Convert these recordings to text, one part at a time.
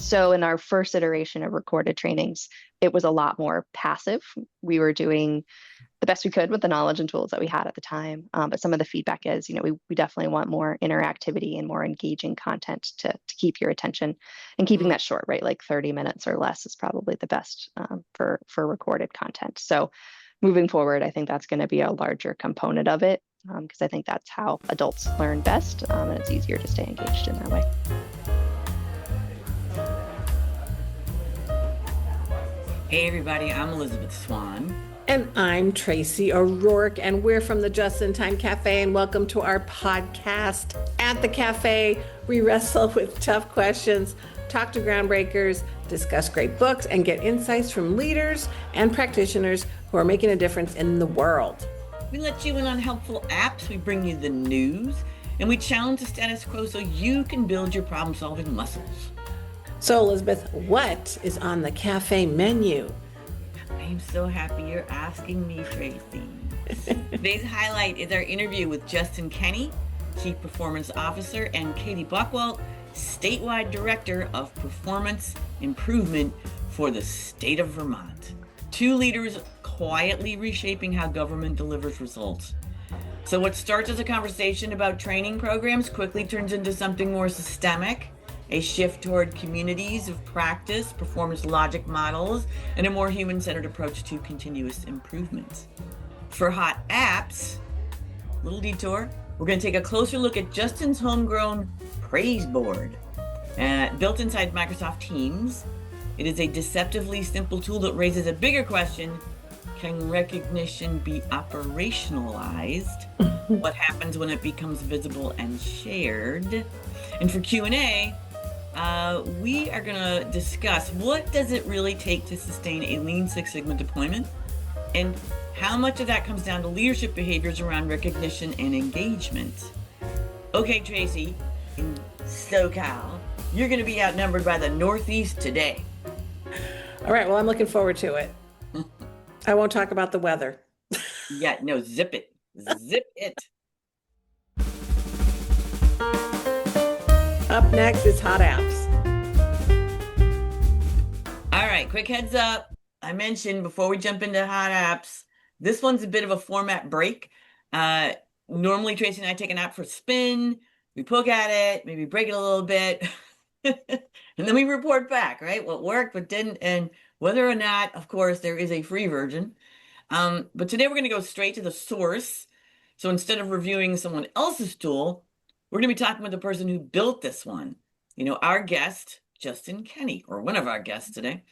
So in our first iteration of recorded trainings, it was a lot more passive. We were doing the best we could with the knowledge and tools that we had at the time. But some of the feedback is, we definitely want more interactivity and more engaging content to keep your attention, and keeping that short, right? Like 30 minutes or less is probably the best for recorded content. So moving forward, I think that's going to be a larger component of it, because I think that's how adults learn best, and it's easier to stay engaged in that way. Hey everybody, I'm Elizabeth Swan. And I'm Tracy O'Rourke, and we're from the Just in Time Cafe, and welcome to our podcast. At the cafe, we wrestle with tough questions, talk to groundbreakers, discuss great books, and get insights from leaders and practitioners who are making a difference in the world. We let you in on helpful apps, we bring you the news, and we challenge the status quo so you can build your problem-solving muscles. So Elizabeth, what is on the cafe menu? I'm so happy you're asking me, Tracy. Today's highlight is our interview with Justin Kenney, Chief Performance Officer, and Katie Bockwoldt, Statewide Director of Performance Improvement for the State of Vermont. Two leaders quietly reshaping how government delivers results. So what starts as a conversation about training programs quickly turns into something more systemic, a shift toward communities of practice, performance logic models, and a more human-centered approach to continuous improvement. For HotApps, little detour, we're going to take a closer look at Justin's homegrown praise board. Built inside Microsoft Teams, it is a deceptively simple tool that raises a bigger question: can recognition be operationalized? What happens when it becomes visible and shared? And for Q&A, we are going to discuss what does it really take to sustain a Lean Six Sigma deployment, and how much of that comes down to leadership behaviors around recognition and engagement. Okay, Tracy, in SoCal, you're going to be outnumbered by the Northeast today. All right, well, I'm looking forward to it. I won't talk about the weather. Yeah, no, zip it. Zip it. Up next is HotApps. All right, quick heads up. I mentioned before we jump into HotApps, this one's a bit of a format break. Normally, Tracy and I take an app for a spin. We poke at it, maybe break it a little bit, and then we report back, right? What worked, what didn't, and whether or not, of course, there is a free version. But today we're going to go straight to the source. So instead of reviewing someone else's tool, we're going to be talking with the person who built this one. Our guest, Justin Kenney, or one of our guests today.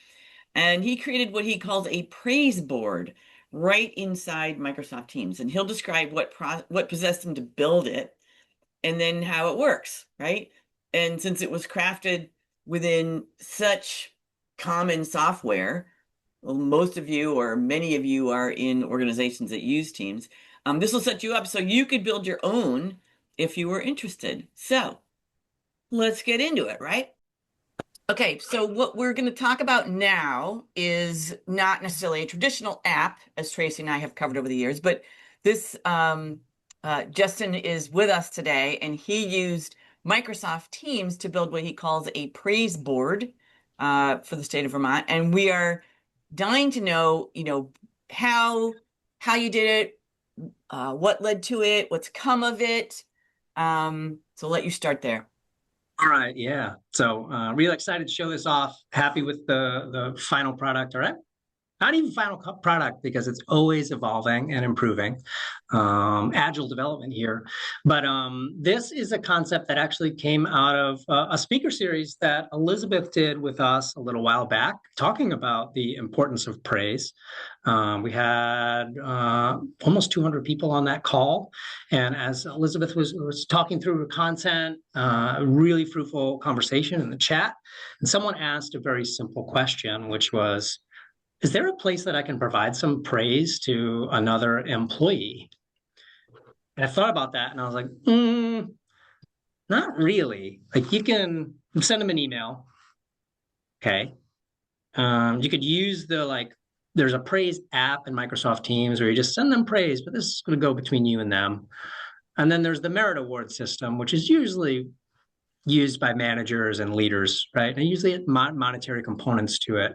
And he created what he calls a praise board right inside Microsoft Teams. And he'll describe what possessed him to build it and then how it works, right? And since it was crafted within such common software, well, most of you or many of you are in organizations that use Teams. This will set you up so you could build your own if you were interested. So let's get into it, right? Okay, so what we're going to talk about now is not necessarily a traditional app, as Tracy and I have covered over the years, but this, Justin is with us today, and he used Microsoft Teams to build what he calls a praise board for the state of Vermont. And we are dying to know, how you did it, what led to it, what's come of it. So I'll let you start there. All right, yeah. So really excited to show this off. Happy with the final product, all right? Not even final product, because it's always evolving and improving. Agile development here. But this is a concept that actually came out of a speaker series that Elizabeth did with us a little while back, talking about the importance of praise. We had almost 200 people on that call. And as Elizabeth was talking through her content, really fruitful conversation in the chat. And someone asked a very simple question, which was, is there a place that I can provide some praise to another employee? And I thought about that and I was like, not really. Like, you can send them an email. Okay. You could use there's a praise app in Microsoft Teams where you just send them praise, but this is going to go between you and them. And then there's the merit award system, which is usually used by managers and leaders, right? And usually it monetary components to it.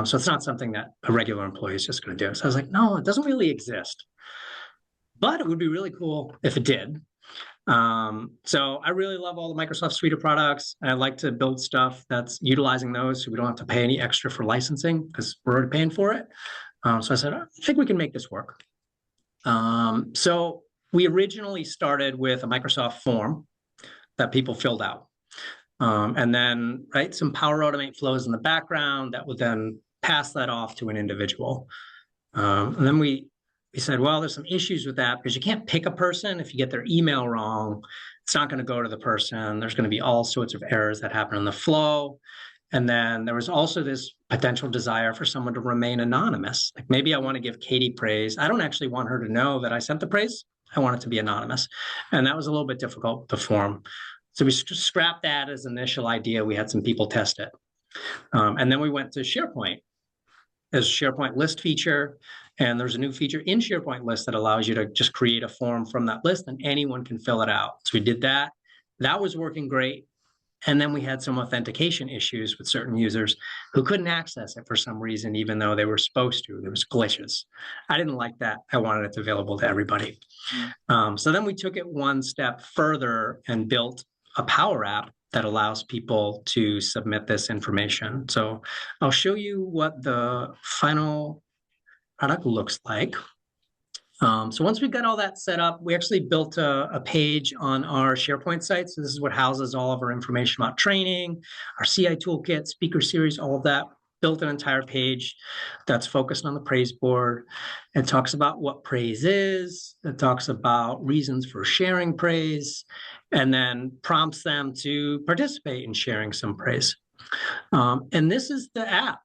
So it's not something that a regular employee is just going to do. So I was like, no, it doesn't really exist. But it would be really cool if it did. So I really love all the Microsoft suite of products. I like to build stuff that's utilizing those so we don't have to pay any extra for licensing because we're already paying for it. So I said, I think we can make this work. So we originally started with a Microsoft form that people filled out. And then, right, some Power Automate flows in the background that would then pass that off to an individual. And then we said, well, there's some issues with that because you can't pick a person. If you get their email wrong, it's not going to go to the person. There's going to be all sorts of errors that happen in the flow. And then there was also this potential desire for someone to remain anonymous. Like maybe I want to give Katie praise. I don't actually want her to know that I sent the praise. I want it to be anonymous. And that was a little bit difficult to form. So we scrapped that as an initial idea. We had some people test it. And then we went to SharePoint as a SharePoint list feature. And there's a new feature in SharePoint list that allows you to just create a form from that list and anyone can fill it out. So we did that. That was working great. And then we had some authentication issues with certain users who couldn't access it for some reason, even though they were supposed to. There was glitches. I didn't like that. I wanted it available to everybody. So then we took it one step further and built a Power App that allows people to submit this information. So I'll show you what the final product looks like. So once we got all that set up, we actually built a page on our SharePoint site. So this is what houses all of our information about training, our CI toolkit, speaker series, all of that. Built an entire page that's focused on the praise board. It talks about what praise is. It talks about reasons for sharing praise, and then prompts them to participate in sharing some praise. And this is the app.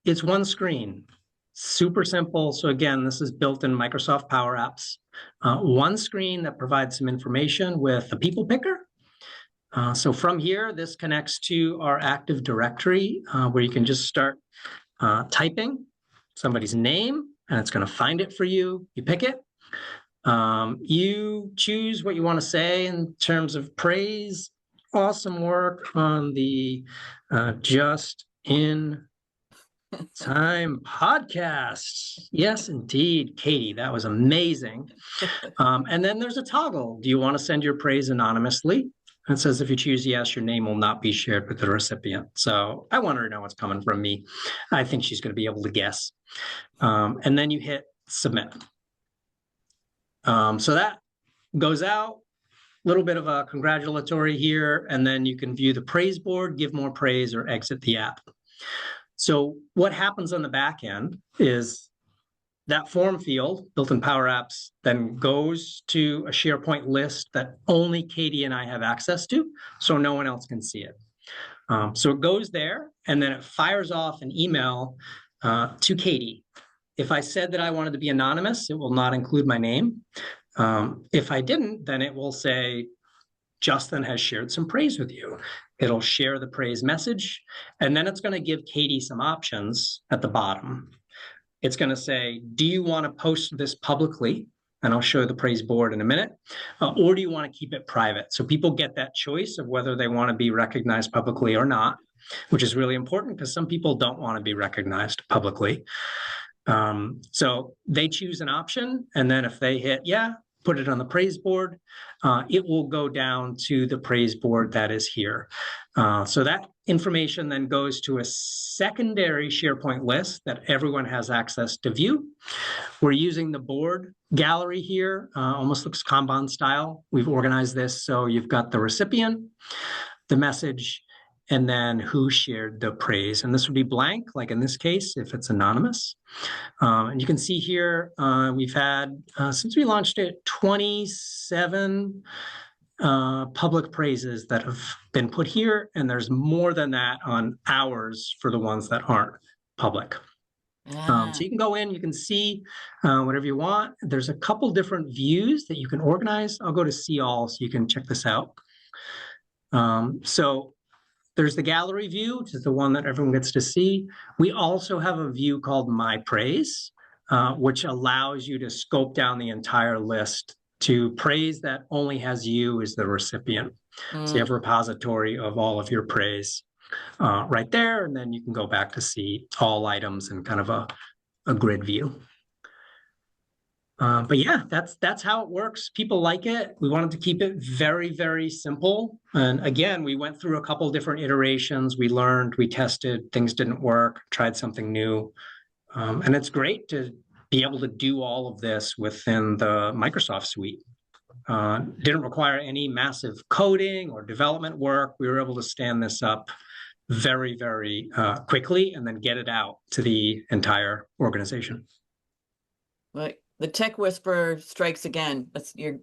It's one screen. Super simple. So again, this is built in Microsoft Power Apps. One screen that provides some information with a people picker. So from here, this connects to our Active Directory where you can just start typing somebody's name and it's going to find it for you. You pick it. You choose what you want to say in terms of praise. Awesome work on the Just in Time podcast. Yes, indeed, Katie, that was amazing. And then there's a toggle. Do you want to send your praise anonymously? And it says if you choose yes, your name will not be shared with the recipient. So I want her to know what's coming from me. I think she's going to be able to guess. And then you hit submit. So that goes out. A little bit of a congratulatory here, and then you can view the praise board, give more praise, or exit the app. So what happens on the back end is that form field built in Power Apps then goes to a SharePoint list that only Katie and I have access to, so no one else can see it. So it goes there, and then it fires off an email to Katie. If I said that I wanted to be anonymous, it will not include my name. If I didn't, then it will say, Justin has shared some praise with you. It'll share the praise message, and then it's going to give Katie some options at the bottom. It's going to say, do you want to post this publicly? And I'll show the praise board in a minute. Or do you want to keep it private? So people get that choice of whether they want to be recognized publicly or not, which is really important because some people don't want to be recognized publicly. So they choose an option, and then if they hit yeah, put it on the praise board, it will go down to the praise board that is here. So that information then goes to a secondary SharePoint list that everyone has access to view. We're using the board gallery here, almost looks Kanban style. We've organized this so you've got the recipient, the message, and then who shared the praise. And this would be blank, like in this case, if it's anonymous. And you can see here, we've had, since we launched it, 27 public praises that have been put here. And there's more than that on ours for the ones that aren't public. So you can go in, you can see whatever you want. There's a couple different views that you can organize. I'll go to see all so you can check this out. So there's the gallery view, which is the one that everyone gets to see. We also have a view called My Praise, which allows you to scope down the entire list to praise that only has you as the recipient. So you have a repository of all of your praise right there, and then you can go back to see all items in kind of a grid view. But yeah, that's how it works. People like it. We wanted to keep it very, very simple. And again, we went through a couple different iterations. We learned, we tested, things didn't work, tried something new. And it's great to be able to do all of this within the Microsoft suite. Didn't require any massive coding or development work. We were able to stand this up very, very quickly and then get it out to the entire organization. Like the tech whisperer strikes again. That's your.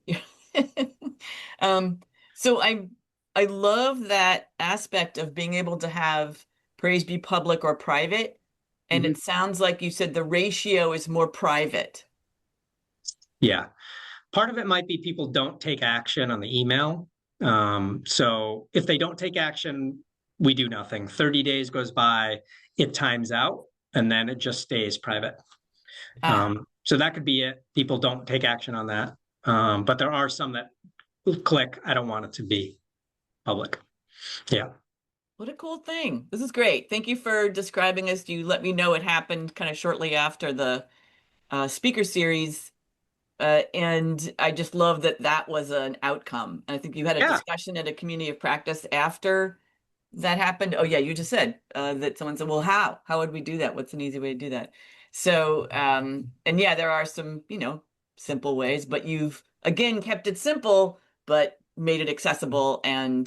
So I love that aspect of being able to have praise be public or private. And it sounds like you said the ratio is more private. Yeah. Part of it might be people don't take action on the email. So if they don't take action, we do nothing. 30 days goes by, it times out, and then it just stays private. So that could be it. People don't take action on that. But there are some that click, I don't want it to be public. Yeah. What a cool thing. This is great. Thank you for describing this. You let me know it happened kind of shortly after the speaker series. And I just love that that was an outcome. And I think you had a discussion at a community of practice after that happened. Oh yeah, you just said that someone said, well, how would we do that? What's an easy way to do that? So, and yeah, there are some, simple ways, but you've again kept it simple, but made it accessible and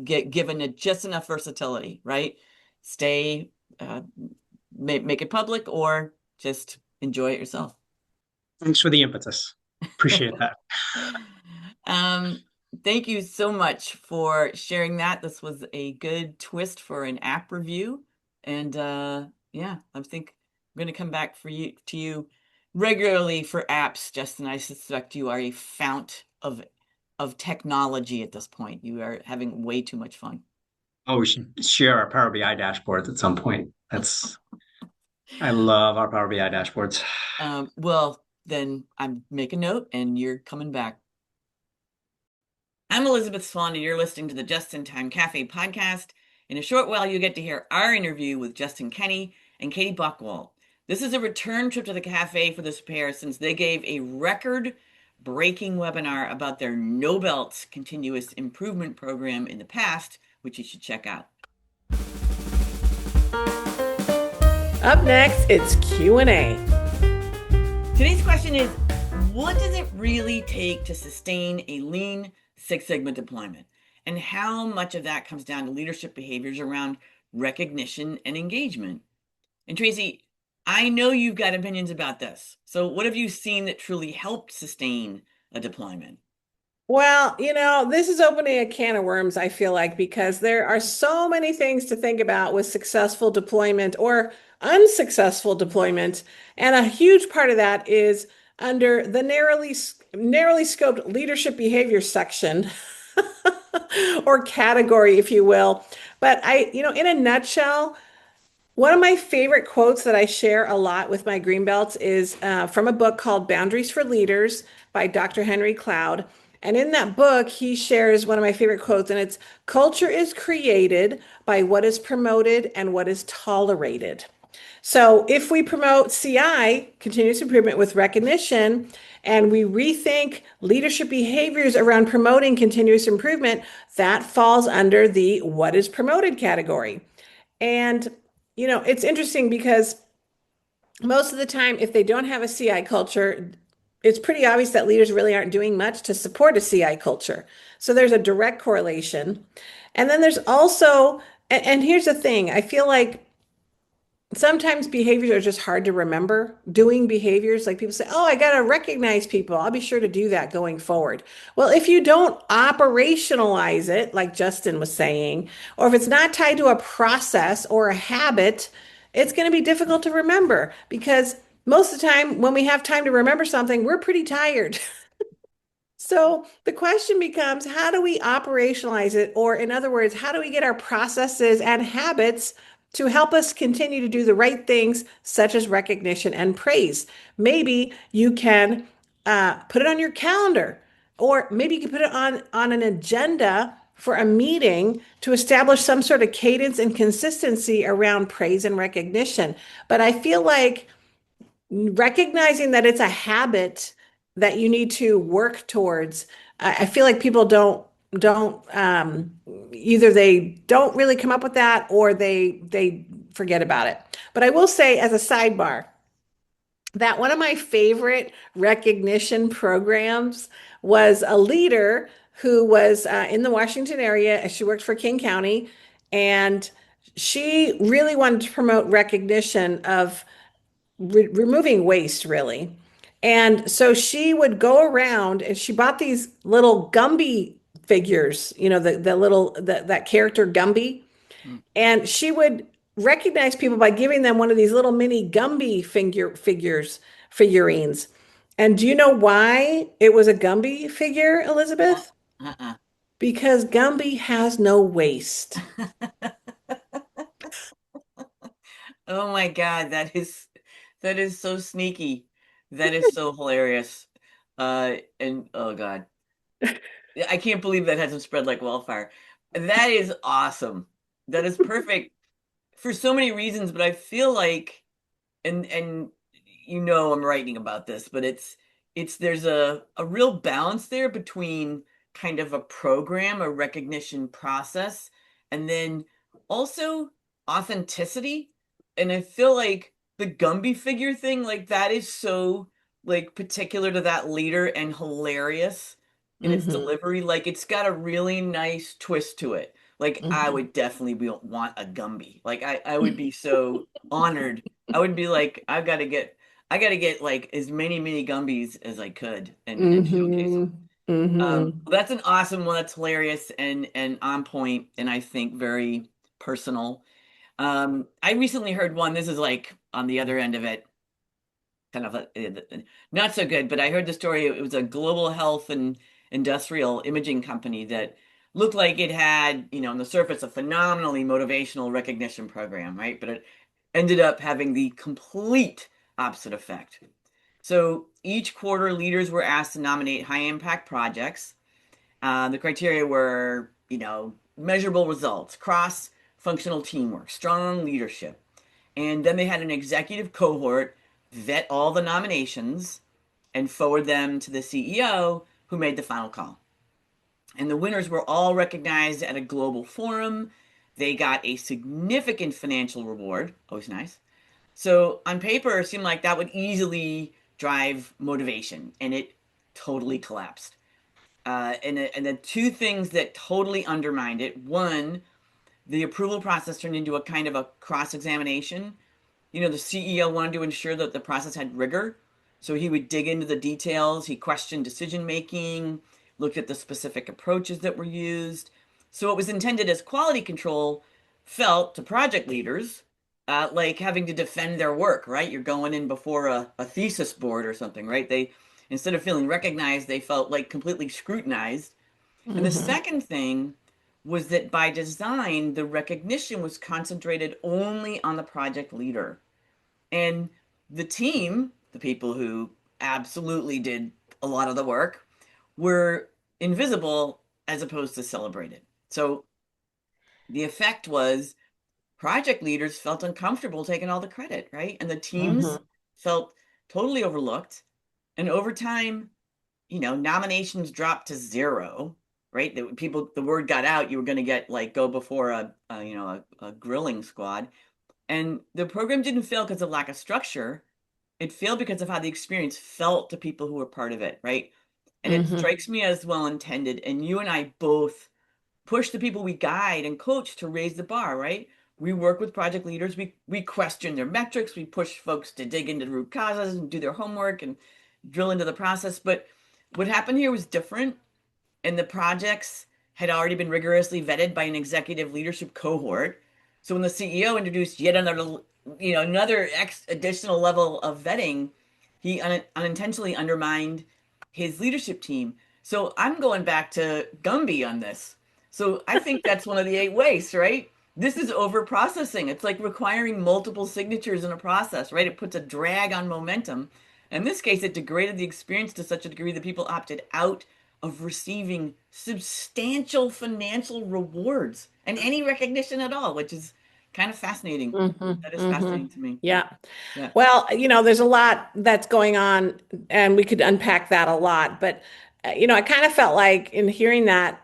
given it just enough versatility, right? Stay, make it public or just enjoy it yourself. Thanks for the impetus. Appreciate that. Thank you so much for sharing that. This was a good twist for an app review. And yeah, I think I'm going to come back to you regularly for apps, Justin. I suspect you are a fount of technology at this point. You are having way too much fun. Oh, we should share our Power BI dashboards at some point. I love our Power BI dashboards. Well, then I'm make a note and you're coming back. I'm Elizabeth Swan and you're listening to the Just in Time Cafe podcast. In a short while, you'll get to hear our interview with Justin Kenney and Katie Bockwoldt. This is a return trip to the cafe for this pair since they gave a record-breaking webinar about their No Belts continuous improvement program in the past, which you should check out. Up next, it's Q&A. Today's question is, what does it really take to sustain a lean Six Sigma deployment? And how much of that comes down to leadership behaviors around recognition and engagement? And Tracy, I know you've got opinions about this. So what have you seen that truly helped sustain a deployment? Well, this is opening a can of worms, I feel like, because there are so many things to think about with successful deployment or unsuccessful deployment. And a huge part of that is under the narrowly scoped leadership behavior section or category, if you will. But in a nutshell, one of my favorite quotes that I share a lot with my green belts is from a book called Boundaries for Leaders by Dr. Henry Cloud. And in that book, he shares one of my favorite quotes, and it's, culture is created by what is promoted and what is tolerated. So if we promote CI, continuous improvement with recognition, and we rethink leadership behaviors around promoting continuous improvement, that falls under the what is promoted category. And, it's interesting because most of the time, if they don't have a CI culture, it's pretty obvious that leaders really aren't doing much to support a CI culture. So there's a direct correlation. And then there's also, and here's the thing, I feel like sometimes behaviors are just hard to remember. Doing behaviors, like people say, oh, I got to recognize people. I'll be sure to do that going forward. Well, if you don't operationalize it, like Justin was saying, or if it's not tied to a process or a habit, it's going to be difficult to remember because most of the time when we have time to remember something, we're pretty tired. So the question becomes, how do we operationalize it? Or in other words, how do we get our processes and habits to help us continue to do the right things, such as recognition and praise? Maybe you can put it on your calendar, or maybe you can put it on an agenda for a meeting to establish some sort of cadence and consistency around praise and recognition. But I feel like recognizing that it's a habit that you need to work towards. I feel like people don't either they don't really come up with that or they forget about it. But I will say as a sidebar that one of my favorite recognition programs was a leader who was in the Washington area. She worked for King County, and she really wanted to promote recognition of removing waste, really. And so she would go around and she bought these little Gumby figures, the little that character Gumby, Mm. and she would recognize people by giving them one of these little mini Gumby figurines. And do you know why it was a Gumby figure, Elizabeth? Uh-uh. Because Gumby has no waste. Oh my God, that is so sneaky. That is so hilarious. And oh God, I can't believe that hasn't spread like wildfire. That is awesome. That is perfect for so many reasons, but I feel like, and I'm writing about this, but it's there's a real balance there between kind of a program, a recognition process, and then also authenticity. And I feel like the Gumby figure thing, like that is so like particular to that leader and hilarious in its Hmm. delivery. Like it's got a really nice twist to it. Like I Hmm. would definitely want a Gumby. Like I would be so honored. I would be like, I gotta get like as many mini Gumbies as I could and showcase them. Hmm. Hmm. That's an awesome one. That's hilarious and on point, and I think very personal. I recently heard one. This is like on the other end of it, kind of not so good. But I heard the story. It was a global health and industrial imaging company that looked like it had, on the surface, a phenomenally motivational recognition program, right? But it ended up having the complete opposite effect. So each quarter, leaders were asked to nominate high impact projects. The criteria were, measurable results, cross functional teamwork, strong leadership. And then they had an executive cohort vet all the nominations and forward them to the CEO who made the final call. And the winners were all recognized at a global forum. They got a significant financial reward, always nice. So on paper, it seemed like that would easily drive motivation, and it totally collapsed. And the two things that totally undermined it: one, the approval process turned into a kind of a cross examination. The CEO wanted to ensure that the process had rigor. So he would dig into the details, he questioned decision making, looked at the specific approaches that were used. So what was intended as quality control felt to project leaders like having to defend their work, right? You're going in before a thesis board or something, right? They, instead of feeling recognized, they felt like completely scrutinized. And the Hmm. second thing was that by design, the recognition was concentrated only on the project leader. And the team, the people who absolutely did a lot of the work, were invisible as opposed to celebrated. So the effect was project leaders felt uncomfortable taking all the credit, right? And the teams Hmm. felt totally overlooked. And over time, nominations dropped to zero, right? The word got out, you were going to get like go before a grilling squad. And the program didn't fail because of lack of structure. It failed because of how the experience felt to people who were part of it, right? And it Hmm. strikes me as well intended. And you and I both push the people we guide and coach to raise the bar, right? We work with project leaders. We question their metrics. We push folks to dig into the root causes and do their homework and drill into the process. But what happened here was different, and the projects had already been rigorously vetted by an executive leadership cohort. So when the CEO introduced yet another additional level of vetting, he unintentionally undermined his leadership team. So I'm going back to Gumby on this. So I think that's one of the eight wastes, right? This is over processing. It's like requiring multiple signatures in a process, right? It puts a drag on momentum. In this case, it degraded the experience to such a degree that people opted out of receiving substantial financial rewards and any recognition at all, which is kind of fascinating. That is fascinating to me. Yeah. Yeah. Well, there's a lot that's going on, and we could unpack that a lot. But, I kind of felt like in hearing that,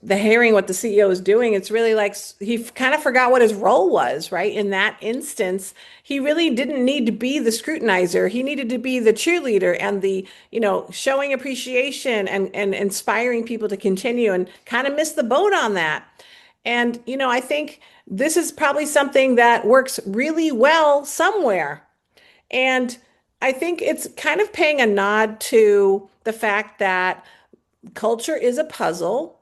the hearing what the CEO is doing, it's really like he kind of forgot what his role was, right? In that instance, he really didn't need to be the scrutinizer. He needed to be the cheerleader and the, showing appreciation and inspiring people to continue, and kind of missed the boat on that. And, I think this is probably something that works really well somewhere. And I think it's kind of paying a nod to the fact that culture is a puzzle.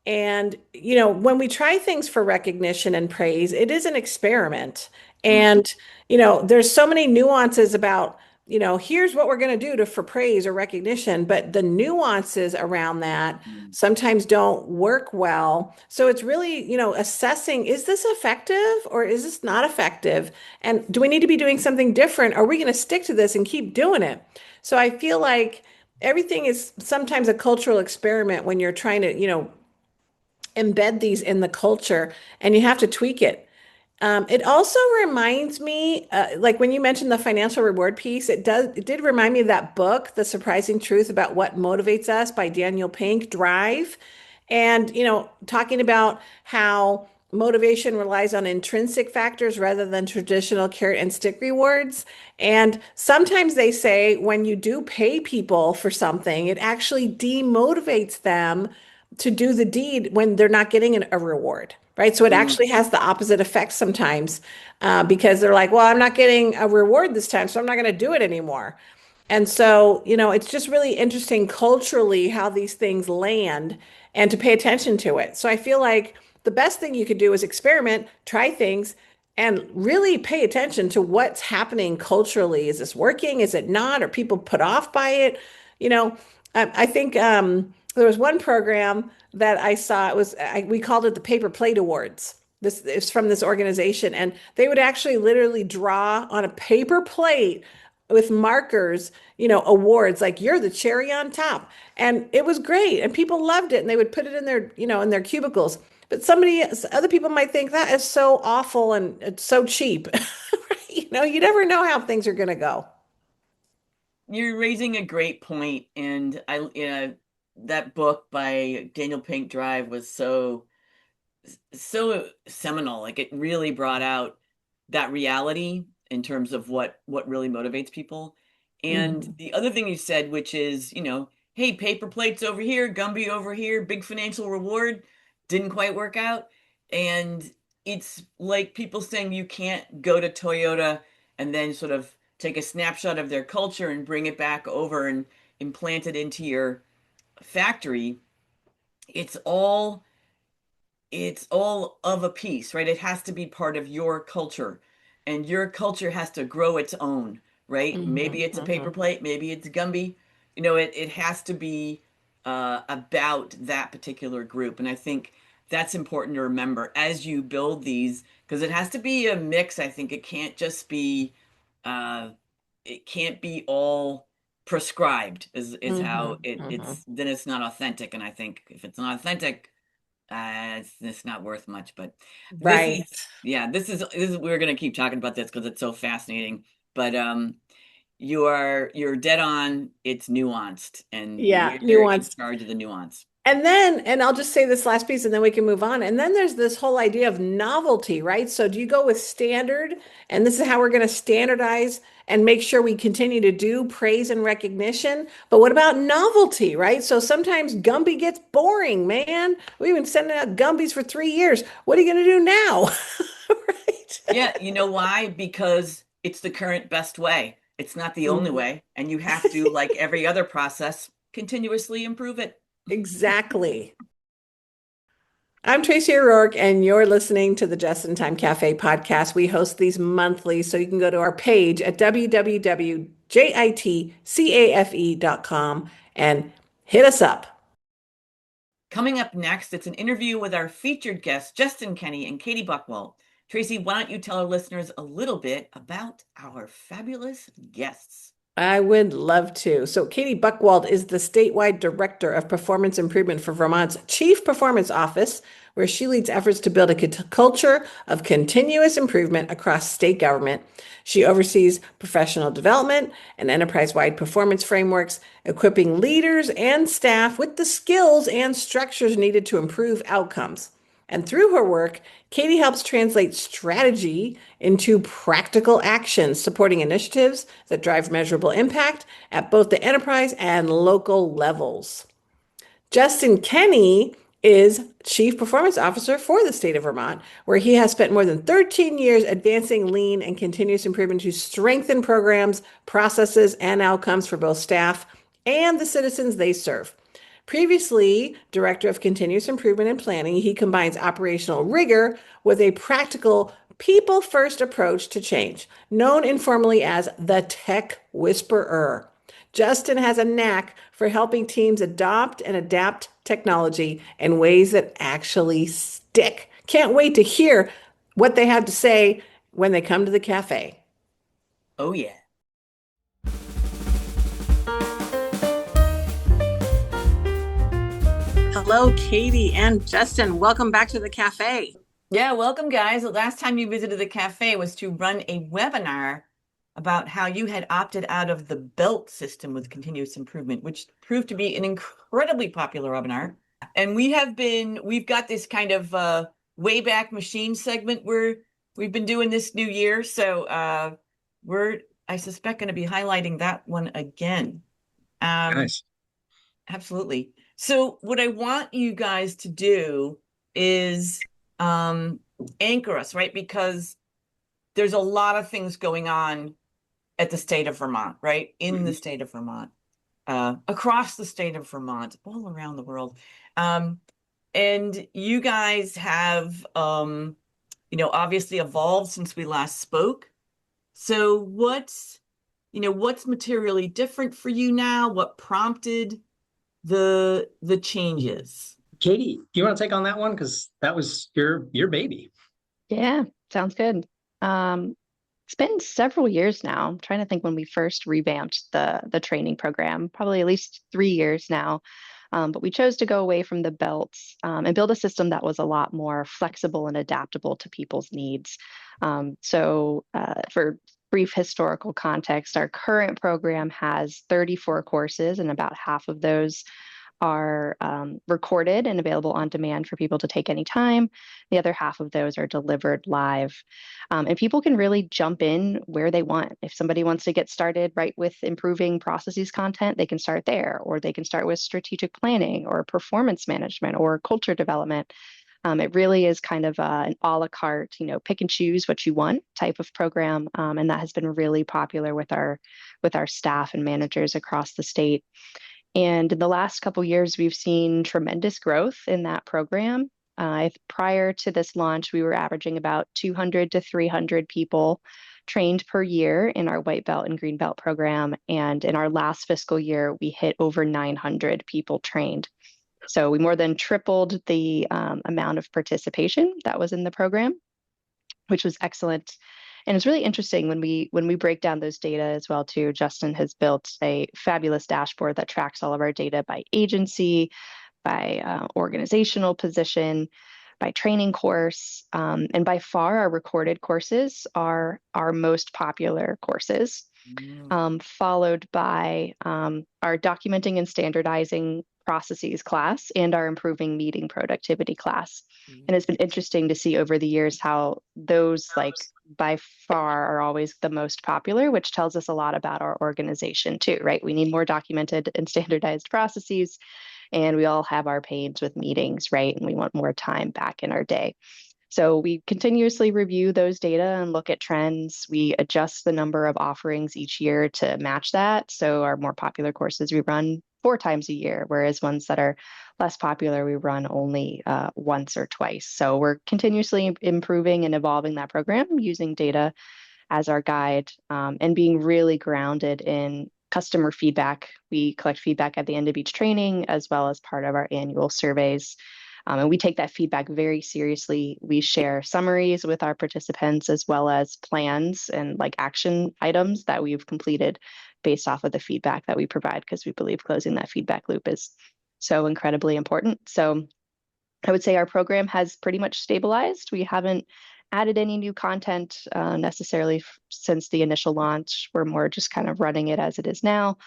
And, when we try things for recognition and praise, it is an experiment. Mm, And, there's so many nuances about, here's what we're going to do for praise or recognition, but the nuances around that mm, sometimes don't work well. So it's really, assessing, is this effective or is this not effective? And do we need to be doing something different? Are we going to stick to this and keep doing it? So I feel like everything is sometimes a cultural experiment when you're trying to, embed these in the culture, and you have to tweak it. It also reminds me, like when you mentioned the financial reward piece, it did remind me of that book, The Surprising Truth About What Motivates Us by Daniel Pink, Drive. And, talking about how motivation relies on intrinsic factors rather than traditional carrot and stick rewards. And sometimes they say when you do pay people for something, it actually demotivates them to do the deed when they're not getting a reward, right? So it mm. actually has the opposite effect sometimes, because they're like, well, I'm not getting a reward this time, so I'm not going to do it anymore. And so, it's just really interesting culturally how these things land and to pay attention to it. So I feel like the best thing you could do is experiment, try things, and really pay attention to what's happening culturally. Is this working? Is it not? Are people put off by it? I think there was one program that I saw. We called it the Paper Plate Awards. This is from this organization, and they would actually literally draw on a paper plate with markers, awards like you're the cherry on top. And it was great. And people loved it. And they would put it in their, in their cubicles. But other people might think that is so awful and it's so cheap. You never know how things are going to go. You're raising a great point, and that book by Daniel Pink, Drive, was so seminal. Like it really brought out that reality in terms of what really motivates people. And Mhm. the other thing you said, which is, hey, paper plates over here, Gumby over here, big financial reward, didn't quite work out. And it's like people saying you can't go to Toyota and then sort of take a snapshot of their culture and bring it back over and implant it into your factory. It's all of a piece, right? It has to be part of your culture, and your culture has to grow its own, right? Maybe Mhm. it's a paper Mhm. plate, maybe it's Gumby. It has to be about that particular group. And I think that's important to remember as you build these, because it has to be a mix. I think uh, it can't be all prescribed is how Mhm. it's Mhm. then it's not authentic. And I think if it's not authentic, it's not worth much. But this Right. is, yeah, this is we're gonna keep talking about this because it's so fascinating. But you're dead on. It's nuanced, and Yeah. you're in Nuanced. charge of the nuance. And I'll just say this last piece and then we can move on. And then there's this whole idea of novelty, right? So do you go with standard? And this is how we're going to standardize and make sure we continue to do praise and recognition. But what about novelty, right? So sometimes Gumby gets boring, man. We've been sending out Gumbies for 3 years. What are you going to do now? Right? Yeah, you know why? Because it's the current best way. It's not the only Mhm. way, and you have to, like every other process, continuously improve it. Exactly. I'm Tracy O'Rourke, and you're listening to the Just in Time Cafe podcast. We host these monthly, so you can go to our page at www.jitcafe.com and hit us up. Coming up next, it's an interview with our featured guests, Justin Kenney and Katie Bockwoldt. Tracy, why don't you tell our listeners a little bit about our fabulous guests? I would love to. So, Katie Bockwoldt is the statewide director of performance improvement for Vermont's Chief Performance Office, where she leads efforts to build a culture of continuous improvement across state government. She oversees professional development and enterprise-wide performance frameworks, equipping leaders and staff with the skills and structures needed to improve outcomes. And through her work, Katie helps translate strategy into practical actions, supporting initiatives that drive measurable impact at both the enterprise and local levels. Justin Kenney is Chief Performance Officer for the state of Vermont, where he has spent more than 13 years advancing lean and continuous improvement to strengthen programs, processes, and outcomes for both staff and the citizens they serve. Previously Director of Continuous Improvement and Planning, he combines operational rigor with a practical people-first approach to change, known informally as the Tech Whisperer. Justin has a knack for helping teams adopt and adapt technology in ways that actually stick. Can't wait to hear what they have to say when they come to the cafe. Oh, yeah. Hello, Katie and Justin. Welcome back to the cafe. Yeah, welcome, guys. The last time you visited the cafe was to run a webinar about how you had opted out of the belt system with continuous improvement, which proved to be an incredibly popular webinar. And we've got this kind of Wayback Machine segment where we've been doing this new year. So we're, I suspect, going to be highlighting that one again. Nice. Absolutely. So what I want you guys to do is anchor us, right? Because there's a lot of things going on at the state of Vermont, right? In the state of Vermont, across the state of Vermont, all around the world. And you guys have, obviously evolved since we last spoke. So what's materially different for you now? What prompted the changes? Katie, do you want to take on that one? Because that was your baby. Yeah, sounds good. It's been several years now. I'm trying to think when we first revamped the training program, probably at least 3 years now. But we chose to go away from the belts and build a system that was a lot more flexible and adaptable to people's needs. For brief historical context, our current program has 34 courses, and about half of those are recorded and available on demand for people to take anytime. The other half of those are delivered live. And people can really jump in where they want. If somebody wants to get started right with improving processes content, they can start there, or they can start with strategic planning or performance management or culture development. It really is kind of an a la carte, pick and choose what you want type of program. And that has been really popular with our staff and managers across the state. And in the last couple of years, we've seen tremendous growth in that program. Prior to this launch, we were averaging about 200 to 300 people trained per year in our white belt and green belt program. And in our last fiscal year, we hit over 900 people trained. So we more than tripled the amount of participation that was in the program, which was excellent. And it's really interesting when we break down those data as well too. Justin has built a fabulous dashboard that tracks all of our data by agency, by organizational position, by training course, and by far our recorded courses are our most popular courses, followed by our documenting and standardizing processes class and our improving meeting productivity class. And it's been interesting to see over the years how those by far are always the most popular, which tells us a lot about our organization too, right? We need more documented and standardized processes, and we all have our pains with meetings, right? And we want more time back in our day. So we continuously review those data and look at trends. We adjust the number of offerings each year to match that. So our more popular courses we run 4 times a year, whereas ones that are less popular, we run only once or twice. So we're continuously improving and evolving that program using data as our guide and being really grounded in customer feedback. We collect feedback at the end of each training as well as part of our annual surveys. And we take that feedback very seriously. We share summaries with our participants as well as plans and action items that we've completed based off of the feedback that we provide, because we believe closing that feedback loop is so incredibly important. So I would say our program has pretty much stabilized. We haven't added any new content necessarily since the initial launch. We're more just kind of running it as it is now.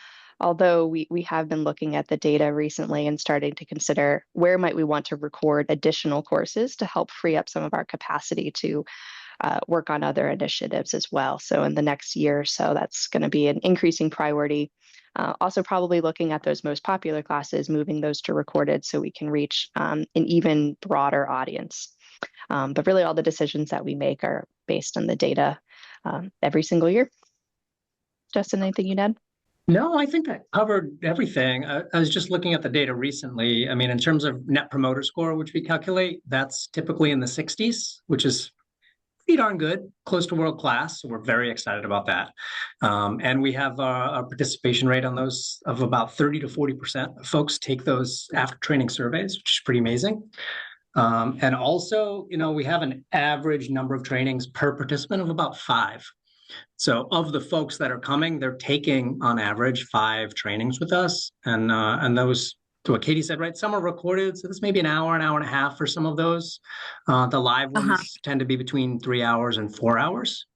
Although we have been looking at the data recently and starting to consider where might we want to record additional courses to help free up some of our capacity to work on other initiatives as well. So in the next year or so, that's going to be an increasing priority. Also probably looking at those most popular classes, moving those to recorded so we can reach an even broader audience. But really all the decisions that we make are based on the data every single year. Justin, anything you'd add? No, I think that covered everything. I was just looking at the data recently. I mean, in terms of net promoter score, which we calculate, that's typically in the 60s, which is pretty darn good, close to world class. So we're very excited about that. And we have a participation rate on those of about 30 to 40%. Folks take those after training surveys, which is pretty amazing. And also, we have an average number of trainings per participant of about 5. So of the folks that are coming, they're taking on average 5 trainings with us. And those, to what Katie said, right? Some are recorded. So this may be an hour and a half for some of those. The live ones tend to be between 3 hours and 4 hours.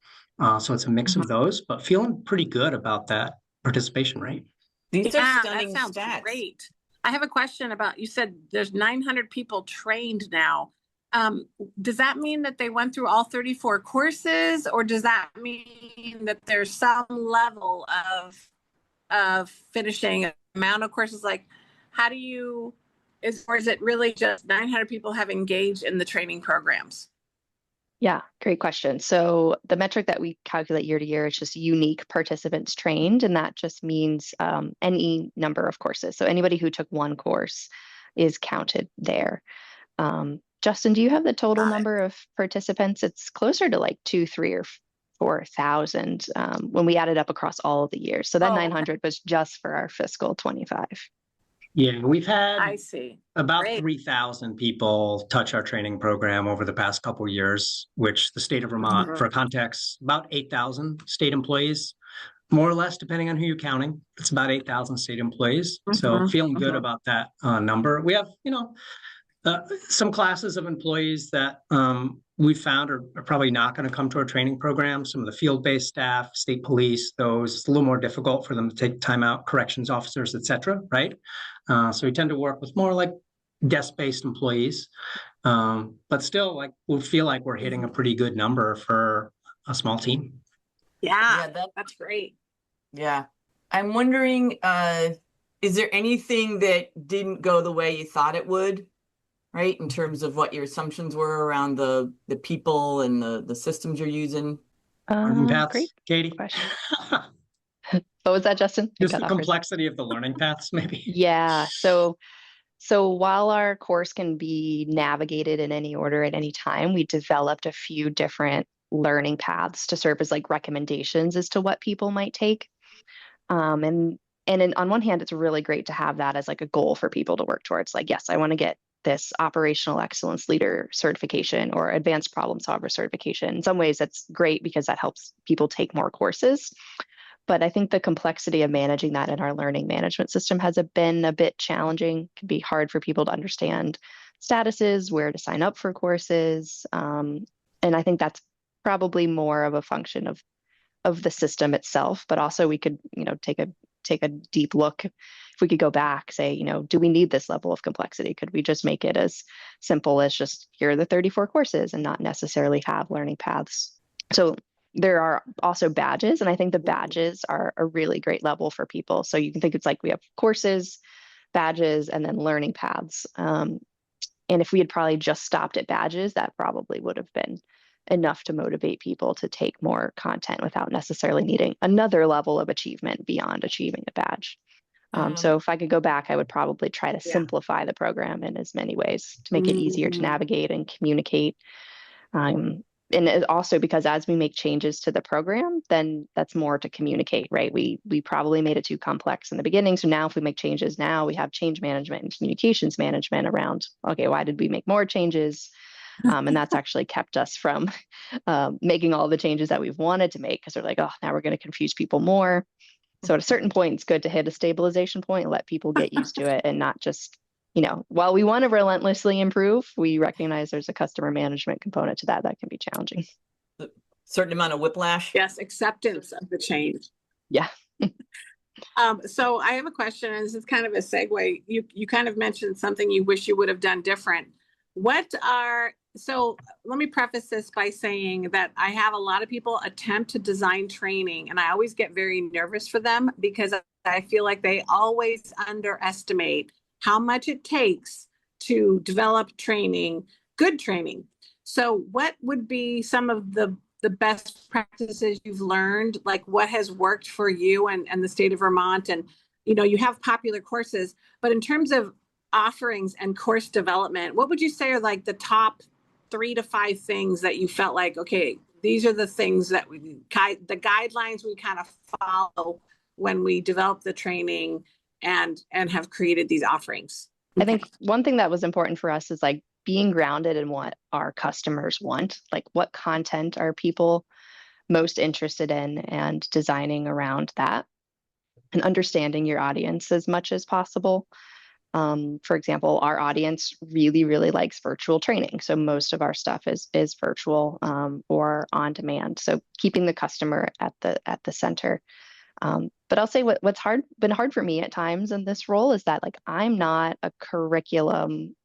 So it's a mix of those, but feeling pretty good about that participation rate. These are stunning that sounds stats. great. I have a question about, you said there's 900 people trained now. Does that mean that they went through all 34 courses, or does that mean that there's some level of finishing amount of courses? Like, how do you, or is it really just 900 people have engaged in the training programs? Yeah, great question. So the metric that we calculate year to year is just unique participants trained, and that just means any number of courses. So anybody who took one course is counted there. Justin, do you have the total number of participants? It's closer to like 2,000, 3,000, or 4,000 when we added up across all of the years. So that 900 was just for our fiscal 25. Yeah, we've had about Great. 3,000 people touch our training program over the past couple of years, which the state of Vermont, for context, about 8,000 state employees, more or less, depending on who you're counting. It's about 8,000 state employees. So feeling good about that number. We have, some classes of employees that we found are probably not going to come to our training program. Some of the field-based staff, state police, those, it's a little more difficult for them to take time out, corrections officers, et cetera, right? So we tend to work with more like desk-based employees. But still, like, we feel like we're hitting a pretty good number for a small team. Yeah, that's great. Yeah. I'm wondering, is there anything that didn't go the way you thought it would? Right, in terms of what your assumptions were around the people and the systems you're using? Learning paths, Great Katie. question. What was that, Justin? Just the complexity of the learning paths, maybe. Yeah. So while our course can be navigated in any order at any time, we developed a few different learning paths to serve as like recommendations as to what people might take. On one hand, it's really great to have that as like a goal for people to work towards. Like, yes, I want to get this operational excellence leader certification or advanced problem solver certification. In some ways, that's great because that helps people take more courses. But I think the complexity of managing that in our learning management system has been a bit challenging. It can be hard for people to understand statuses, where to sign up for courses. And I think that's probably more of a function of the system itself, but also we could, take a deep look. If we could go back, say, do we need this level of complexity? Could we just make it as simple as just here are the 34 courses and not necessarily have learning paths? So there are also badges, and I think the badges are a really great level for people. So you can think it's like we have courses, badges, and then learning paths. And if we had probably just stopped at badges, that probably would have been enough to motivate people to take more content without necessarily needing another level of achievement beyond achieving a badge. So if I could go back, I would probably try to simplify the program in as many ways to make it easier to navigate and communicate. And also because as we make changes to the program, then that's more to communicate, right? We probably made it too complex in the beginning. So now if we make changes now, we have change management and communications management around, okay, why did we make more changes? And that's actually kept us from making all the changes that we've wanted to make because we're like, oh, now we're going to confuse people more. So at a certain point, it's good to hit a stabilization point and let people get used to it and not just, while we want to relentlessly improve, we recognize there's a customer management component to that can be challenging. A certain amount of whiplash. Yes, acceptance of the change. Yeah. So I have a question, and this is kind of a segue. You kind of mentioned something you wish you would have done different. So let me preface this by saying that I have a lot of people attempt to design training, and I always get very nervous for them because I feel like they always underestimate how much it takes to develop training, good training. So what would be some of the best practices you've learned, like what has worked for you and the state of Vermont? And, you have popular courses, but in terms of offerings and course development, what would you say are like the top 3 to 5 things that you felt like, okay, these are the things that the guidelines we kind of follow when we develop the training and have created these offerings? I think one thing that was important for us is like being grounded in what our customers want, like what content are people most interested in, and designing around that and understanding your audience as much as possible. For example, our audience really, really likes virtual training. So most of our stuff is virtual or on demand. So keeping the customer at the center. But I'll say what's been hard for me at times in this role is that like I'm not a curriculum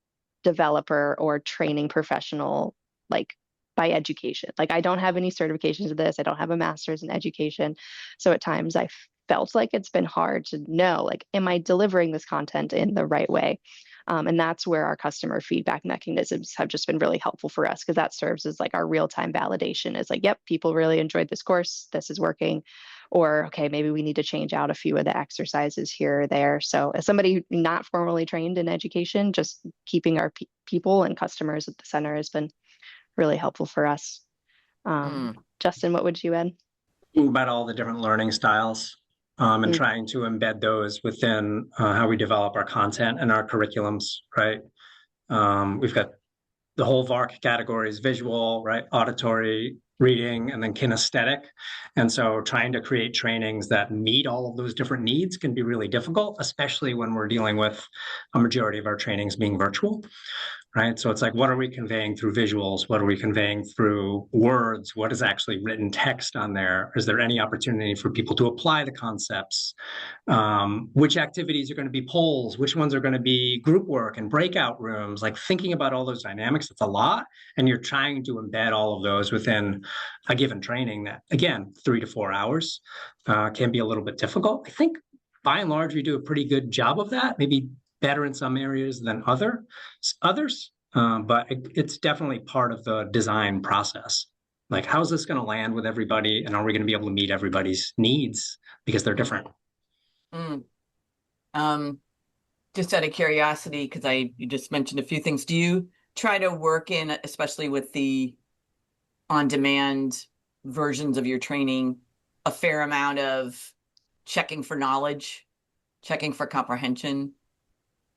developer or training professional like by education. Like I don't have any certifications of this. I don't have a master's in education. So at times I felt like it's been hard to know, like, am I delivering this content in the right way? And that's where our customer feedback mechanisms have just been really helpful for us, because that serves as like our real-time validation is like, yep, people really enjoyed this course. This is working. Or, okay, maybe we need to change out a few of the exercises here or there. So as somebody not formally trained in education, just keeping our people and customers at the center has been really helpful for us. Justin, what would you add? About all the different learning styles. And trying to embed those within how we develop our content and our curriculums, right? We've got the whole VARC categories: visual, right, auditory, reading, and then kinesthetic. And so trying to create trainings that meet all of those different needs can be really difficult, especially when we're dealing with a majority of our trainings being virtual. Right. So it's like, what are we conveying through visuals? What are we conveying through words? What is actually written text on there? Is there any opportunity for people to apply the concepts? Which activities are going to be polls? Which ones are going to be group work and breakout rooms? Like thinking about all those dynamics, it's a lot. And you're trying to embed all of those within a given training that, again, 3 to 4 hours can be a little bit difficult. I think by and large, we do a pretty good job of that. Maybe better in some areas than others, but it's definitely part of the design process. Like, how's this going to land with everybody, and are we going to be able to meet everybody's needs because they're different? Just out of curiosity, because you just mentioned a few things, do you try to work in, especially with the on-demand versions of your training, a fair amount of checking for knowledge, checking for comprehension?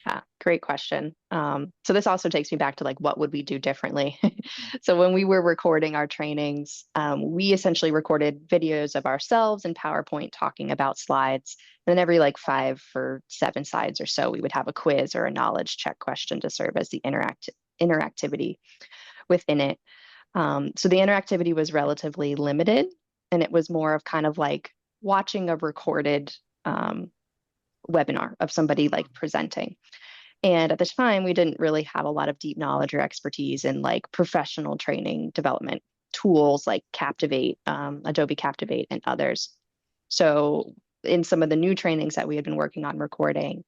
Yeah, great question. So this also takes me back to like, what would we do differently? So when we were recording our trainings, we essentially recorded videos of ourselves in PowerPoint talking about slides. And then every like 5 or 7 slides or so, we would have a quiz or a knowledge check question to serve as the interactivity within it. So the interactivity was relatively limited, and it was more of kind of like watching a recorded webinar of somebody like presenting. And at the time, we didn't really have a lot of deep knowledge or expertise in like professional training development tools like Captivate, Adobe Captivate, and others. So in some of the new trainings that we had been working on recording,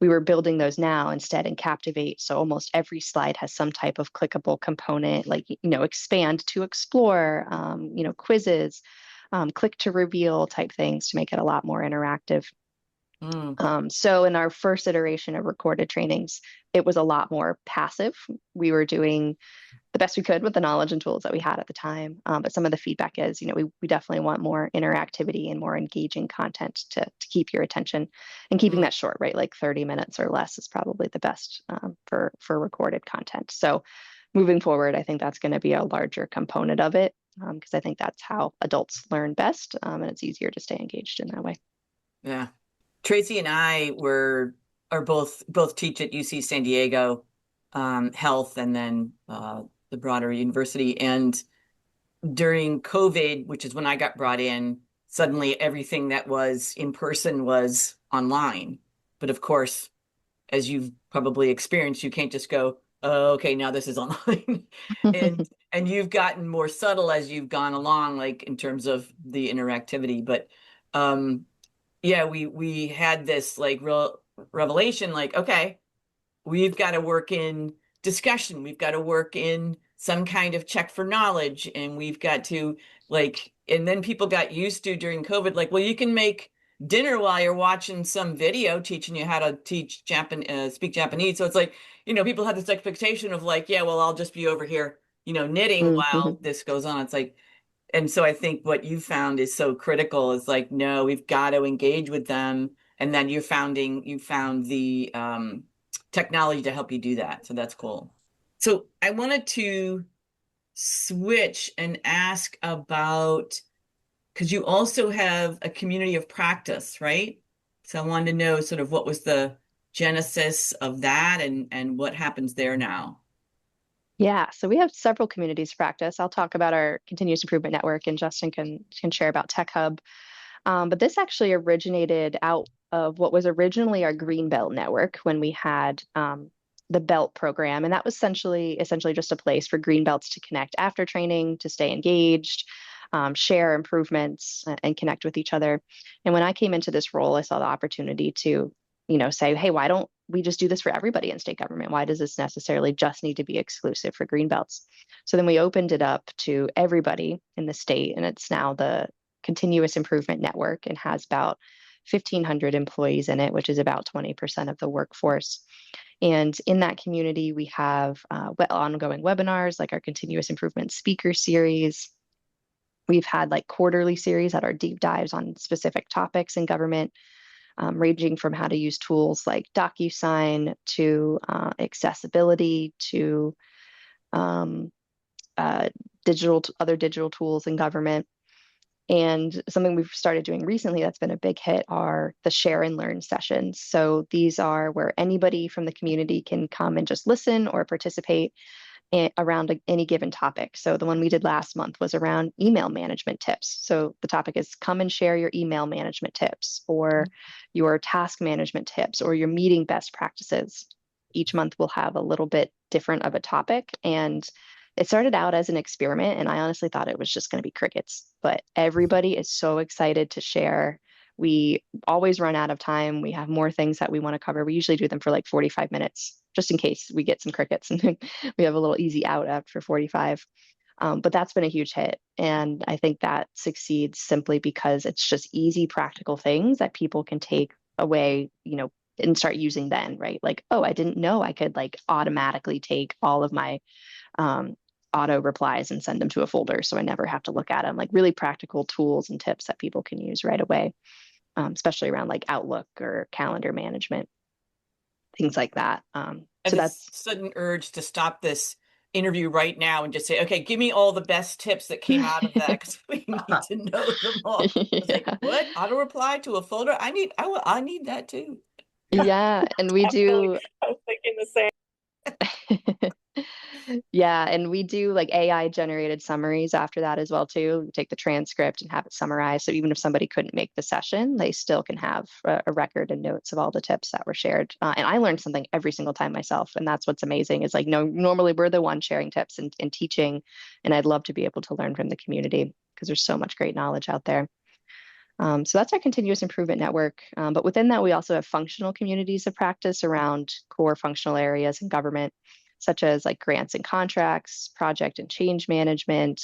we were building those now instead in Captivate. So almost every slide has some type of clickable component, like, expand to explore, quizzes, click to reveal type things to make it a lot more interactive. So in our first iteration of recorded trainings, it was a lot more passive. We were doing the best we could with the knowledge and tools that we had at the time. But some of the feedback is, we definitely want more interactivity and more engaging content to keep your attention, and keeping that short, right? Like 30 minutes or less is probably the best for recorded content. So moving forward, I think that's going to be a larger component of it, because I think that's how adults learn best, and it's easier to stay engaged in that way. Yeah. Tracy and I are both teach at UC San Diego, health, and then the broader university. And during COVID, which is when I got brought in, suddenly everything that was in person was online. But of course, as you've probably experienced, you can't just go, oh, okay, now this is online. and you've gotten more subtle as you've gone along, like in terms of the interactivity. But yeah, we had this like real revelation, like, okay, we've got to work in discussion, we've got to work in some kind of check for knowledge, and we've got to like, and then people got used to during COVID, like, well, you can make dinner while you're watching some video teaching you how to teach speak Japanese. So it's like, people had this expectation of like, yeah, well, I'll just be over here, knitting while this goes on. It's like, and so I think what you found is so critical is like, no, we've got to engage with them. And then you found the technology to help you do that. So that's cool. So I wanted to switch and ask about, because you also have a community of practice, right? So I wanted to know sort of what was the genesis of that and what happens there now. Yeah, so we have several communities of practice. I'll talk about our continuous improvement network, and Justin can share about Tech Hub. But this actually originated out of what was originally our Greenbelt network when we had the BELT program, and that was essentially just a place for Greenbelts to connect after training, to stay engaged, share improvements, and connect with each other. And when I came into this role, I saw the opportunity to, say, hey, why don't we just do this for everybody in state government? Why does this necessarily just need to be exclusive for Greenbelts? So then we opened it up to everybody in the state, and it's now the Continuous Improvement Network and has about 1,500 employees in it, which is about 20% of the workforce. And in that community, we have ongoing webinars like our Continuous Improvement Speaker Series. We've had like quarterly series that are deep dives on specific topics in government, ranging from how to use tools like DocuSign to accessibility to other digital tools in government. And something we've started doing recently that's been a big hit are the share and learn sessions. So these are where anybody from the community can come and just listen or participate around any given topic. So the one we did last month was around email management tips. So the topic is come and share your email management tips or your task management tips or your meeting best practices. Each month we'll have a little bit different of a topic, and it started out as an experiment, and I honestly thought it was just going to be crickets, but everybody is so excited to share. We always run out of time. We have more things that we want to cover. We usually do them for like 45 minutes, just in case we get some crickets and we have a little easy out after 45. But that's been a huge hit. And I think that succeeds simply because it's just easy, practical things that people can take away, and start using then, right? Like, oh, I didn't know I could like automatically take all of my auto replies and send them to a folder so I never have to look at them. Like really practical tools and tips that people can use right away, especially around like Outlook or calendar management, things like that. So that's sudden urge to stop this interview right now and just say, okay, give me all the best tips that came out of that, because we need to know them all. It's like, what? Auto reply to a folder? I need that too. Yeah, and we do. I was thinking the same. Yeah, and we do like AI generated summaries after that as well too. We take the transcript and have it summarized. So even if somebody couldn't make the session, they still can have a record and notes of all the tips that were shared. And I learned something every single time myself. And that's what's amazing is like, no, normally we're the one sharing tips and teaching. And I'd love to be able to learn from the community because there's so much great knowledge out there. So that's our continuous improvement network. But within that, we also have functional communities of practice around core functional areas in government, such as like grants and contracts, project and change management,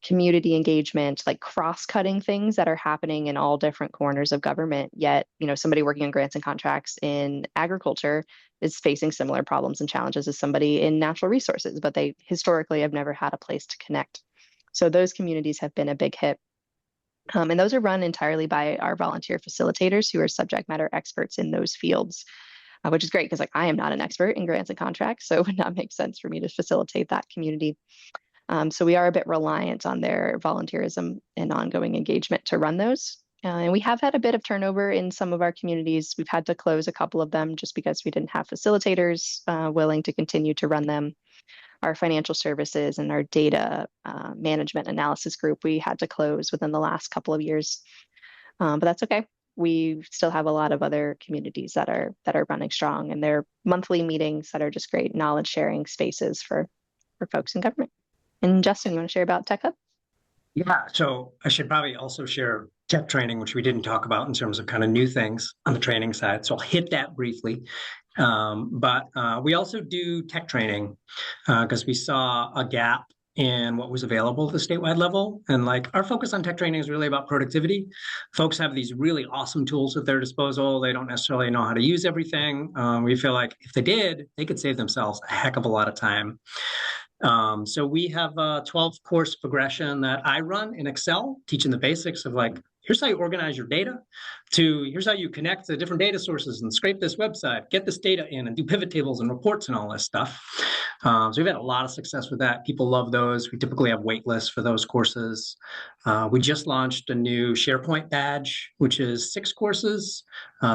community engagement, like cross-cutting things that are happening in all different corners of government. Yet, somebody working on grants and contracts in agriculture is facing similar problems and challenges as somebody in natural resources, but they historically have never had a place to connect. So those communities have been a big hit. And those are run entirely by our volunteer facilitators who are subject matter experts in those fields, which is great because like I am not an expert in grants and contracts, so it would not make sense for me to facilitate that community. So we are a bit reliant on their volunteerism and ongoing engagement to run those. And we have had a bit of turnover in some of our communities. We've had to close a couple of them just because we didn't have facilitators willing to continue to run them. Our financial services and our data management analysis group, we had to close within the last couple of years. But that's okay. We still have a lot of other communities that are running strong, and they're monthly meetings that are just great knowledge sharing spaces for folks in government. And Justin, you want to share about Tech Hub? Yeah, so I should probably also share tech training, which we didn't talk about in terms of kind of new things on the training side. So I'll hit that briefly. But we also do tech training because we saw a gap in what was available at the statewide level. And like our focus on tech training is really about productivity. Folks have these really awesome tools at their disposal. They don't necessarily know how to use everything. We feel like if they did, they could save themselves a heck of a lot of time. So we have a 12-course progression that I run in Excel, teaching the basics of like, here's how you organize your data, to here's how you connect to different data sources and scrape this website, get this data in and do pivot tables and reports and all this stuff. So we've had a lot of success with that. People love those. We typically have wait lists for those courses. We just launched a new SharePoint badge, which is 6 courses,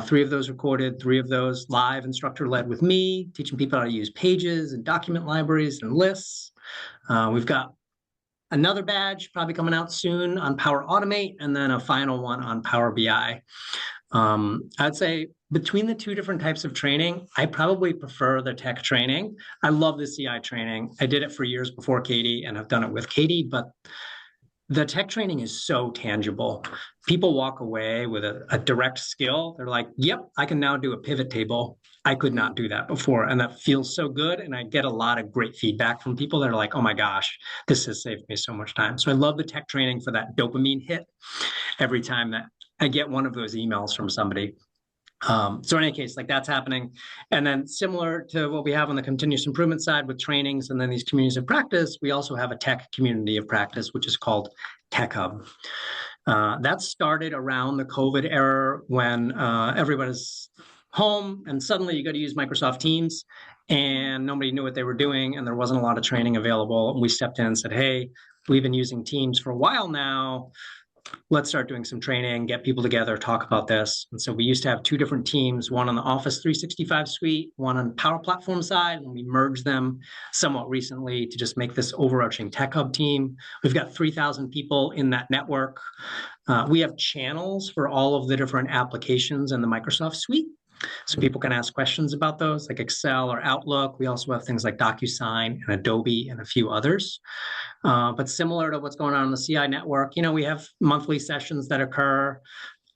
3 of those recorded, 3 of those live instructor-led with me, teaching people how to use pages and document libraries and lists. We've got another badge probably coming out soon on Power Automate, and then a final one on Power BI. I'd say between the 2 different types of training, I probably prefer the tech training. I love the CI training. I did it for years before Katie and have done it with Katie, but the tech training is so tangible. People walk away with a direct skill. They're like, yep, I can now do a pivot table. I could not do that before. And that feels so good. And I get a lot of great feedback from people that are like, oh my gosh, this has saved me so much time. So I love the tech training for that dopamine hit every time that I get one of those emails from somebody. So in any case, like that's happening. And then similar to what we have on the continuous improvement side with trainings and then these communities of practice, we also have a tech community of practice, which is called Tech Hub. That started around the COVID era when everybody's home and suddenly you got to use Microsoft Teams and nobody knew what they were doing and there wasn't a lot of training available. And we stepped in and said, hey, we've been using Teams for a while now. Let's start doing some training, get people together, talk about this. And so we used to have 2 different teams, one on the Office 365 suite, one on Power Platform side, and we merged them somewhat recently to just make this overarching Tech Hub team. We've got 3,000 people in that network. We have channels for all of the different applications in the Microsoft suite. So people can ask questions about those, like Excel or Outlook. We also have things like DocuSign and Adobe and a few others. But similar to what's going on the CI network, we have monthly sessions that occur.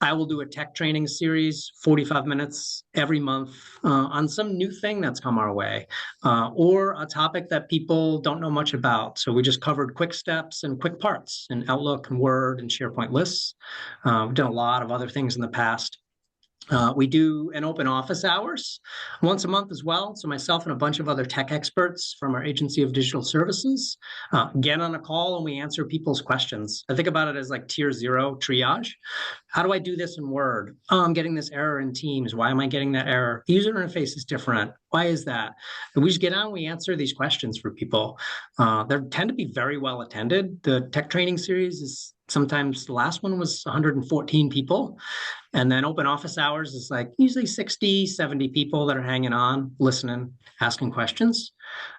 I will do a tech training series, 45 minutes every month on some new thing that's come our way or a topic that people don't know much about. So we just covered quick steps and quick parts in Outlook and Word and SharePoint lists. We've done a lot of other things in the past. We do an open office hours once a month as well. So myself and a bunch of other tech experts from our Agency of Digital Services get on a call and we answer people's questions. I think about it as like tier 0 triage. How do I do this in Word? Oh, I'm getting this error in Teams. Why am I getting that error? The user interface is different. Why is that? And we just get on, we answer these questions for people. They tend to be very well attended. The tech training series is sometimes the last one was 114 people. And then open office hours is like usually 60, 70 people that are hanging on, listening, asking questions.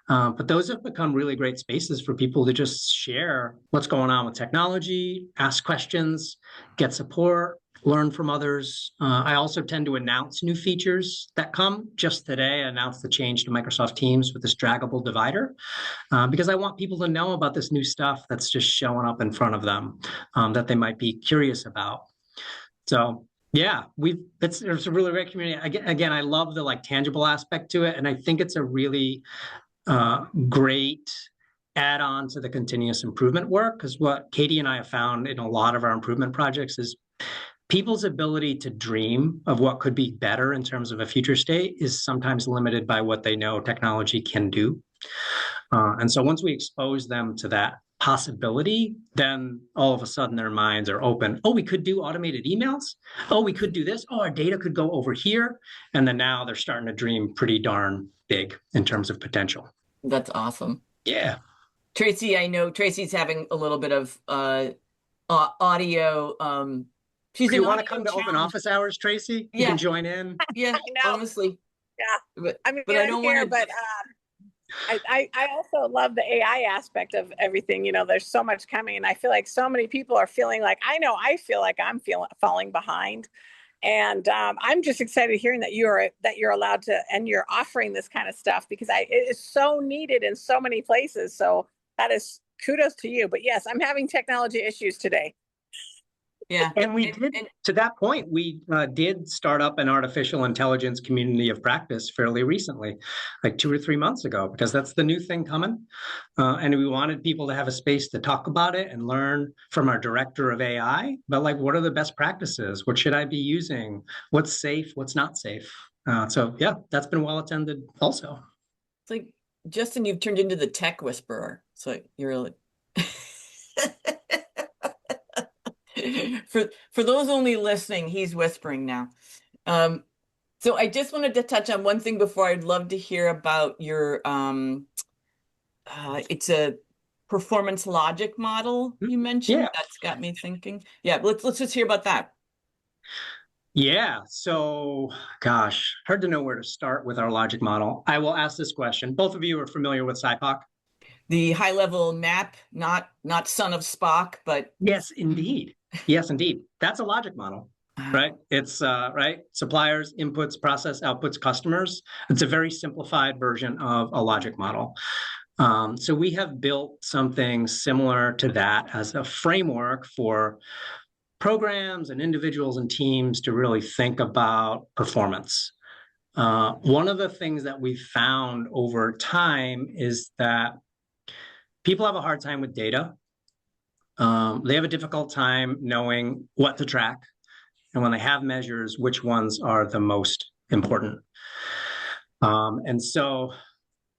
But those have become really great spaces for people to just share what's going on with technology, ask questions, get support, learn from others. I also tend to announce new features that come. Just today, I announced the change to Microsoft Teams with this draggable divider because I want people to know about this new stuff that's just showing up in front of them that they might be curious about. So yeah, it's a really great community. Again, I love the like tangible aspect to it. And I think it's a really great add-on to the continuous improvement work because what Katie and I have found in a lot of our improvement projects is people's ability to dream of what could be better in terms of a future state is sometimes limited by what they know technology can do. And so once we expose them to that possibility, then all of a sudden their minds are open. Oh, we could do automated emails. Oh, we could do this. Oh, our data could go over here. And then now they're starting to dream pretty darn big in terms of potential. That's awesome. Yeah. Tracy, I know Tracy's having a little bit of audio She's If you an want to audio come to open challenge. office hours, Tracy, you Yeah. can join in. Yeah, I know. honestly. Yeah. I mean, But I I'm don't here, want to. but I also love the AI aspect of everything. You know, there's so much coming, and I feel like so many people are feeling like I feel like I'm falling behind, and I'm just excited hearing that you're allowed to and you're offering this kind of stuff because it is so needed in so many places. So that is kudos to you. But yes, I'm having technology issues today. Yeah. And we did, to that point, we did start up an artificial intelligence community of practice fairly recently, like 2 or 3 months ago, because that's the new thing coming. And we wanted people to have a space to talk about it and learn from our director of AI, but like, what are the best practices? What should I be using? What's safe? What's not safe? So yeah, that's been well attended also. It's like, Justin, you've turned into the tech whisperer. So you're really for those only listening, he's whispering now. So I just wanted to touch on one thing before. I'd love to hear about your it's a performance logic model you mentioned. Yeah. That's got me thinking. Yeah, let's just hear about that. Yeah. So, gosh, hard to know where to start with our logic model. I will ask this question. Both of you are familiar with SciPoc? The high level map, not son of Spock, but Yes, indeed. Yes, indeed. That's a logic model, right? It's right. Suppliers, inputs, process, outputs, customers. It's a very simplified version of a logic model. So we have built something similar to that as a framework for programs and individuals and teams to really think about performance. One of the things that we found over time is that people have a hard time with data. They have a difficult time knowing what to track. And when they have measures, which ones are the most important. And so,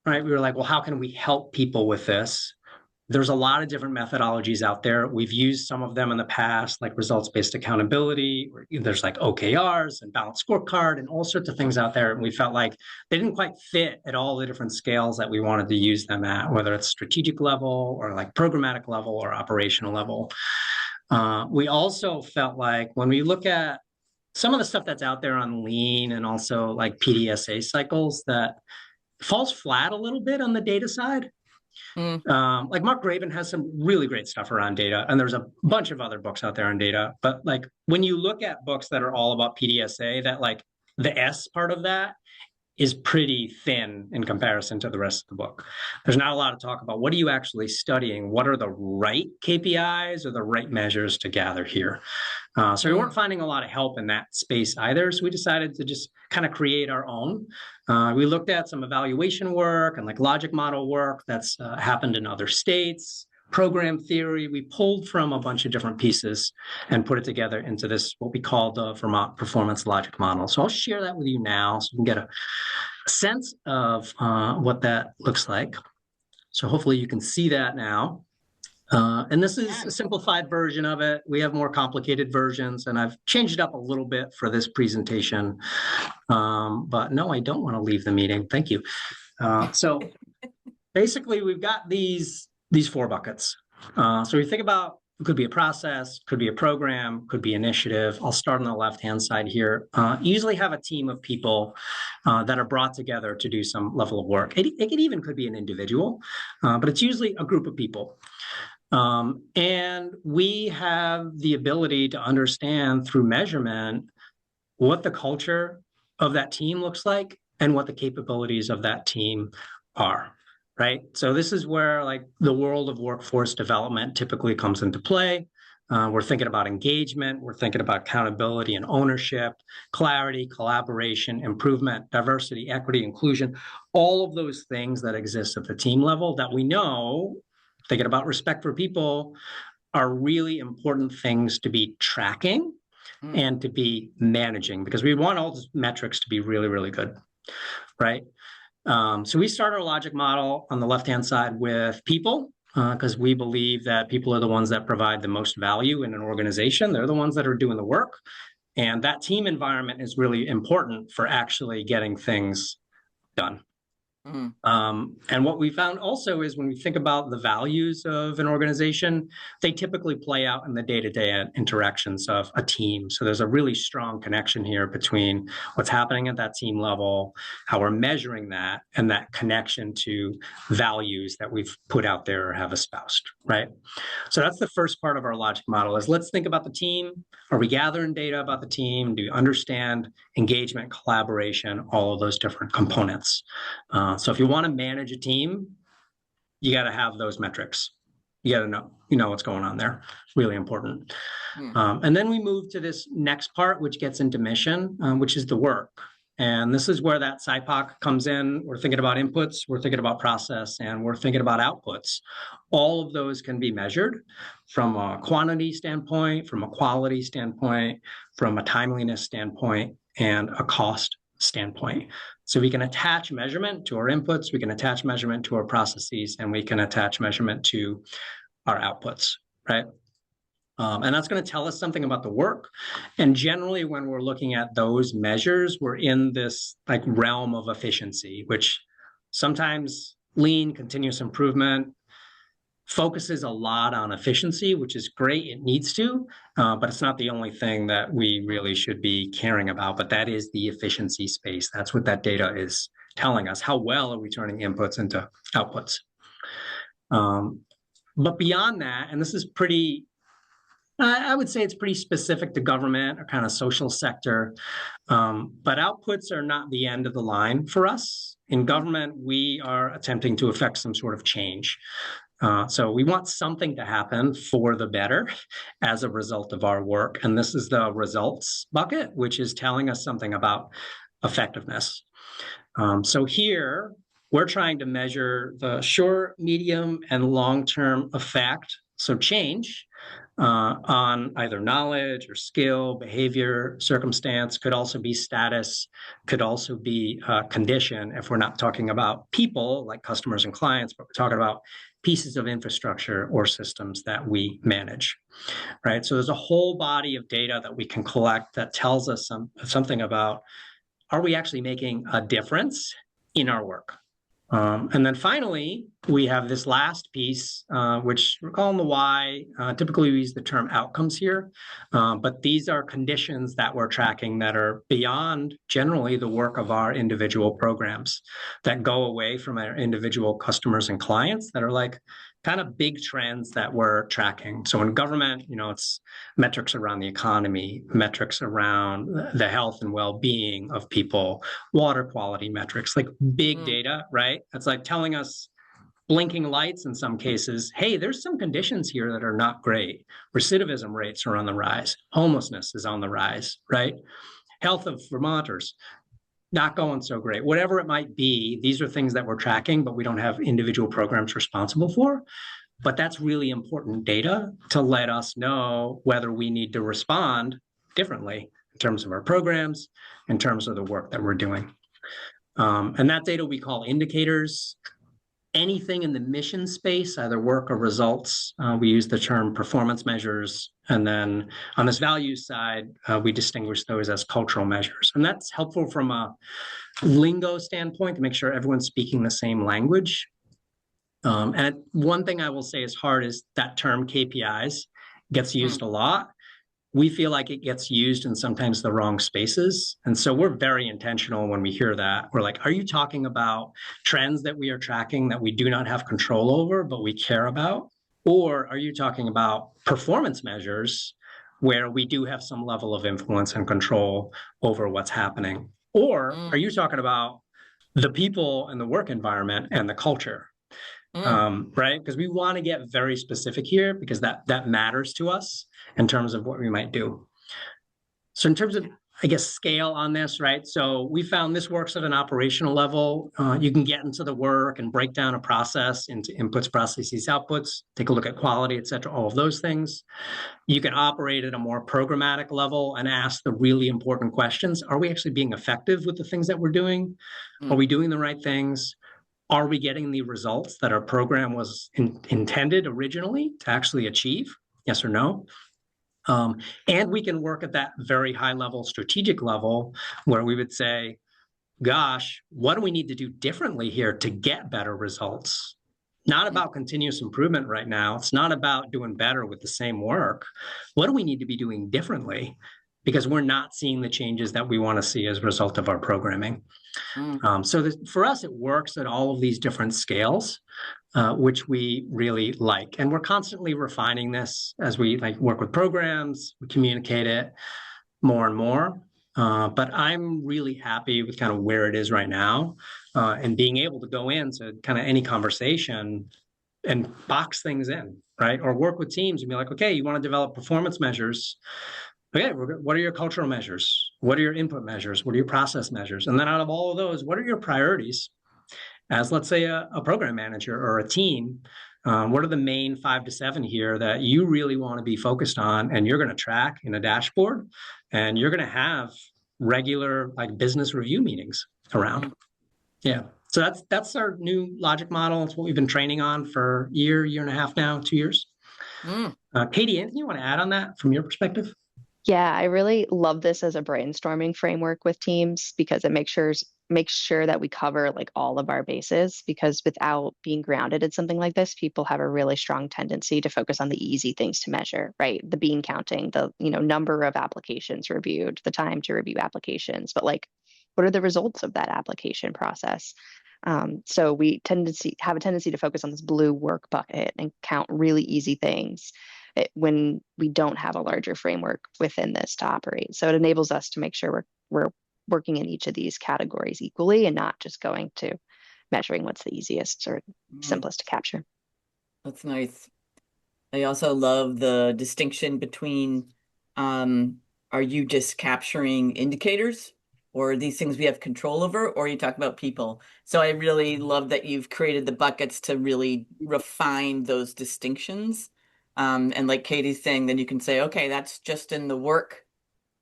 right, we were like, well, how can we help people with this? There's a lot of different methodologies out there. We've used some of them in the past, like results-based accountability, or there's like OKRs and balanced scorecard and all sorts of things out there. And we felt like they didn't quite fit at all the different scales that we wanted to use them at, whether it's strategic level or like programmatic level or operational level. We also felt like when we look at some of the stuff that's out there on lean and also like PDSA cycles, that falls flat a little bit on the data side. Like Mark Graven has some really great stuff around data, and there's a bunch of other books out there on data. But like when you look at books that are all about PDSA, that like the S part of that is pretty thin in comparison to the rest of the book. There's not a lot of talk about what are you actually studying? What are the right KPIs or the right measures to gather here? So we weren't finding a lot of help in that space either. So we decided to just kind of create our own. We looked at some evaluation work and like logic model work that's happened in other states, program theory. We pulled from a bunch of different pieces and put it together into this, what we call the Vermont performance logic model. So I'll share that with you now so you can get a sense of what that looks like. So hopefully you can see that now. And this is a simplified version of it. We have more complicated versions, and I've changed it up a little bit for this presentation. But no, I don't want to leave the meeting. Thank you. So basically, we've got these 4 buckets. So we think about, it could be a process, could be a program, could be initiative. I'll start on the left-hand side here. You usually have a team of people that are brought together to do some level of work. It even could be an individual, but it's usually a group of people. And we have the ability to understand through measurement what the culture of that team looks like and what the capabilities of that team are, right? So this is where like the world of workforce development typically comes into play. We're thinking about engagement, we're thinking about accountability and ownership, clarity, collaboration, improvement, diversity, equity, inclusion, all of those things that exist at the team level that we know, thinking about respect for people, are really important things to be tracking and to be managing, because we want all those metrics to be really, really good, right? So we start our logic model on the left-hand side with people, because we believe that people are the ones that provide the most value in an organization. They're the ones that are doing the work. And that team environment is really important for actually getting things done, And what we found also is when we think about the values of an organization, they typically play out in the day-to-day interactions of a team. So there's a really strong connection here between what's happening at that team level, how we're measuring that, and that connection to values that we've put out there or have espoused, right? So that's the first part of our logic model is let's think about the team. Are we gathering data about the team? Do you understand engagement, collaboration, all of those different components? So if you want to manage a team, you got to have those metrics. You got to know what's going on there. It's really important. And then we move to this next part, which gets into mission, which is the work. And this is where that SIPOC comes in. We're thinking about inputs, we're thinking about process, and we're thinking about outputs. All of those can be measured from a quantity standpoint, from a quality standpoint, from a timeliness standpoint, and a cost standpoint. So we can attach measurement to our inputs, we can attach measurement to our processes, and we can attach measurement to our outputs, right? And that's going to tell us something about the work. And generally, when we're looking at those measures, we're in this like realm of efficiency, which sometimes lean, continuous improvement focuses a lot on efficiency, which is great. It needs to, but it's not the only thing that we really should be caring about. But that is the efficiency space. That's what that data is telling us. How well are we turning inputs into outputs? But beyond that, and this is pretty, I would say it's pretty specific to government or kind of social sector, but outputs are not the end of the line for us. In government, we are attempting to affect some sort of change. So we want something to happen for the better as a result of our work. And this is the results bucket, which is telling us something about effectiveness. So here, we're trying to measure the short, medium, and long-term effect, so change, on either knowledge or skill, behavior, circumstance, could also be status, could also be condition if we're not talking about people like customers and clients, but we're talking about pieces of infrastructure or systems that we manage, right? So there's a whole body of data that we can collect that tells us something about, are we actually making a difference in our work? And then finally, we have this last piece, which we're calling the why. Typically, we use the term outcomes here, but these are conditions that we're tracking that are beyond generally the work of our individual programs, that go away from our individual customers and clients, that are like kind of big trends that we're tracking. So in government, it's metrics around the economy, metrics around the health and well-being of people, water quality metrics, like big data, right? It's like telling us, blinking lights in some cases, hey, there's some conditions here that are not great. Recidivism rates are on the rise. Homelessness is on the rise, right? Health of Vermonters, not going so great. Whatever it might be, these are things that we're tracking, but we don't have individual programs responsible for. But that's really important data to let us know whether we need to respond differently in terms of our programs, in terms of the work that we're doing. And that data we call indicators. Anything in the mission space, either work or results, we use the term performance measures. And then on this values side, we distinguish those as cultural measures. And that's helpful from a lingo standpoint to make sure everyone's speaking the same language. And one thing I will say is hard is that term KPIs gets used a lot. We feel like it gets used in sometimes the wrong spaces. And so we're very intentional when we hear that. We're like, are you talking about trends that we are tracking that we do not have control over, but we care about? Or are you talking about performance measures where we do have some level of influence and control over what's happening? Or are you talking about the people and the work environment and the culture? Right? Because we want to get very specific here because that matters to us in terms of what we might do. So in terms of, I guess, scale on this, right? So we found this works at an operational level. You can get into the work and break down a process into inputs, processes, outputs, take a look at quality, et cetera, all of those things. You can operate at a more programmatic level and ask the really important questions. Are we actually being effective with the things that we're doing? Are we doing the right things? Are we getting the results that our program was intended originally to actually achieve? Yes or no? And we can work at that very high level, strategic level, where we would say, gosh, what do we need to do differently here to get better results? Not about continuous improvement right now. It's not about doing better with the same work. What do we need to be doing differently? Because we're not seeing the changes that we want to see as a result of our programming. For us, it works at all of these different scales, which we really like. And we're constantly refining this as we work with programs, we communicate it more and more. But I'm really happy with kind of where it is right now, and being able to go into kind of any conversation and box things in, right? Or work with teams and be like, okay, you want to develop performance measures. Okay, what are your cultural measures? What are your input measures? What are your process measures? And then out of all of those, what are your priorities? As, let's say, a program manager or a team, what are the main 5 to 7 here that you really want to be focused on, and you're going to track in a dashboard, and you're going to have regular business review meetings around. Yeah. So that's our new logic model. It's what we've been training on for year and a half now, 2 years. Katie, anything you want to add on that from your perspective? Yeah, I really love this as a brainstorming framework with teams because it makes sure that we cover all of our bases, because without being grounded in something like this, people have a really strong tendency to focus on the easy things to measure, right? The bean counting, the number of applications reviewed, the time to review applications, but what are the results of that application process? So we have a tendency to focus on this blue work bucket and count really easy things when we don't have a larger framework within this to operate. So it enables us to make sure we're working in each of these categories equally and not just going to measuring what's the easiest or simplest to capture. That's nice. I also love the distinction between, are you just capturing indicators, or these things we have control over, or you talk about people? So I really love that you've created the buckets to really refine those distinctions. And like Katie's saying, then you can say, okay, that's just in the work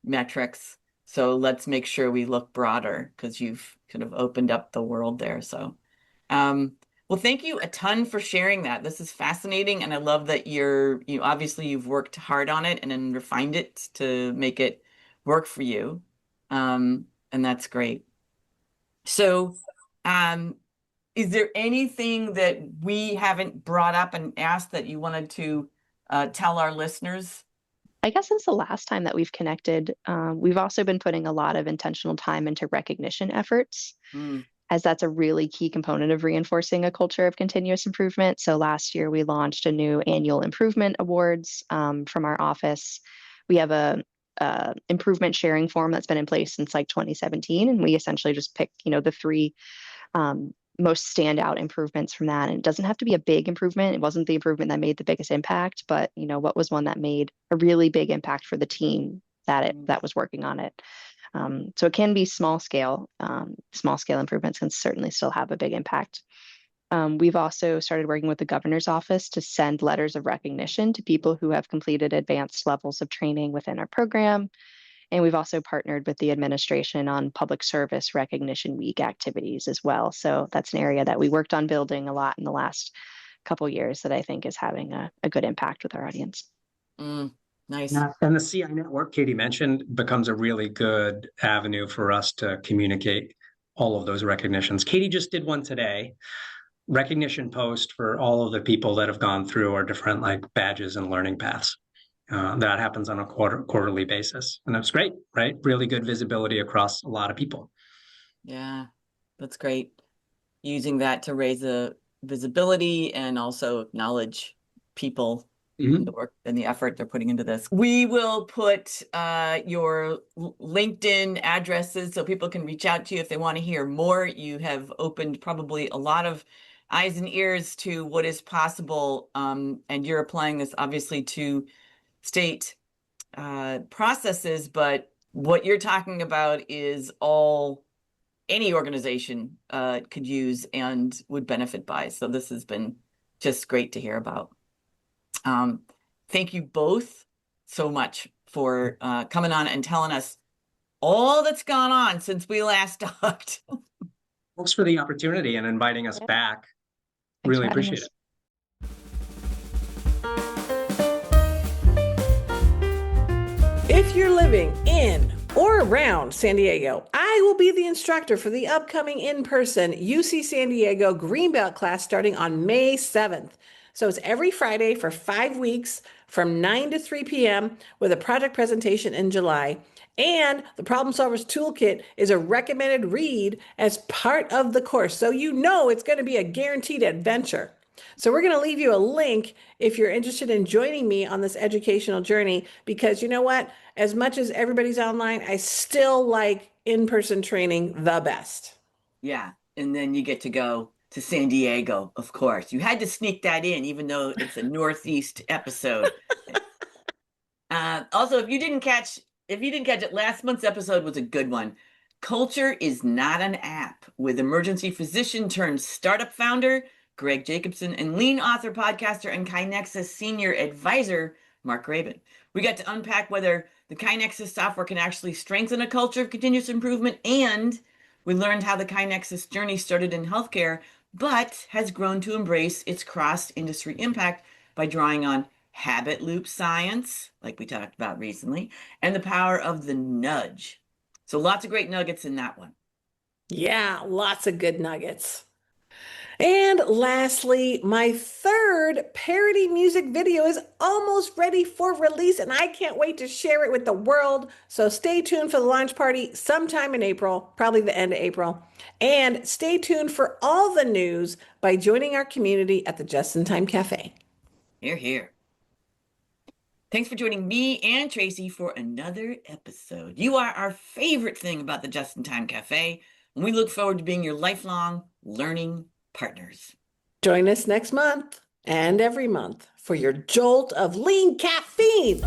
metrics. So let's make sure we look broader, because you've kind of opened up the world there. So, well, thank you a ton for sharing that. This is fascinating. And I love that obviously you've worked hard on it and then refined it to make it work for you. And that's great. So, is there anything that we haven't brought up and asked that you wanted to tell our listeners? I guess since the last time that we've connected, we've also been putting a lot of intentional time into recognition efforts, as that's a really key component of reinforcing a culture of continuous improvement. So last year, we launched a new annual improvement awards from our office. We have a improvement sharing form that's been in place since 2017, and we essentially just pick the 3 most standout improvements from that. And it doesn't have to be a big improvement. It wasn't the improvement that made the biggest impact, but what was one that made a really big impact for the team that was working on it. So it can be small scale improvements can certainly still have a big impact. We've also started working with the governor's office to send letters of recognition to people who have completed advanced levels of training within our program. And we've also partnered with the administration on Public Service Recognition Week activities as well. So that's an area that we worked on building a lot in the last couple of years that I think is having a good impact with our audience. Nice. Yeah. And the CI network Katie mentioned becomes a really good avenue for us to communicate all of those recognitions. Katie just did one today, recognition post for all of the people that have gone through our different badges and learning paths. That happens on a quarterly basis. And that's great, right? Really good visibility across a lot of people. Yeah, that's great. Using that to raise the visibility and also acknowledge people, the work and the effort they're putting into this. We will put your LinkedIn addresses so people can reach out to you if they want to hear more. You have opened probably a lot of eyes and ears to what is possible. And you're applying this obviously to state processes, but what you're talking about is all any organization could use and would benefit by. So this has been just great to hear about. Thank you both so much for coming on and telling us all that's gone on since we last talked. Thanks for the opportunity and inviting us back. Really appreciate it. If you're living in or around San Diego, I will be the instructor for the upcoming in-person UC San Diego Greenbelt class starting on May 7th. So it's every Friday for 5 weeks from 9 to 3 p.m. with a project presentation in July. And the Problem Solvers Toolkit is a recommended read as part of the course. So you know it's going to be a guaranteed adventure. So we're going to leave you a link if you're interested in joining me on this educational journey, because you know what? As much as everybody's online, I still like in-person training the best. Yeah. And then you get to go to San Diego, of course. You had to sneak that in, even though it's a Northeast episode. Also, if you didn't catch it, last month's episode was a good one. Culture is not an app, with emergency physician turned startup founder Greg Jacobson and lean author, podcaster, and KaiNexus senior advisor Mark Graben. We got to unpack whether the KaiNexus software can actually strengthen a culture of continuous improvement, and we learned how the KaiNexus journey started in healthcare, but has grown to embrace its cross-industry impact by drawing on habit loop science, like we talked about recently, and the power of the nudge. So lots of great nuggets in that one. Yeah, lots of good nuggets. And lastly, my third parody music video is almost ready for release, and I can't wait to share it with the world. So stay tuned for the launch party sometime in April, probably the end of April. And stay tuned for all the news by joining our community at the Just in Time Cafe. Hear, hear. Thanks for joining me and Tracy for another episode. You are our favorite thing about the Just in Time Cafe, and we look forward to being your lifelong learning partners. Join us next month and every month for your jolt of lean caffeine.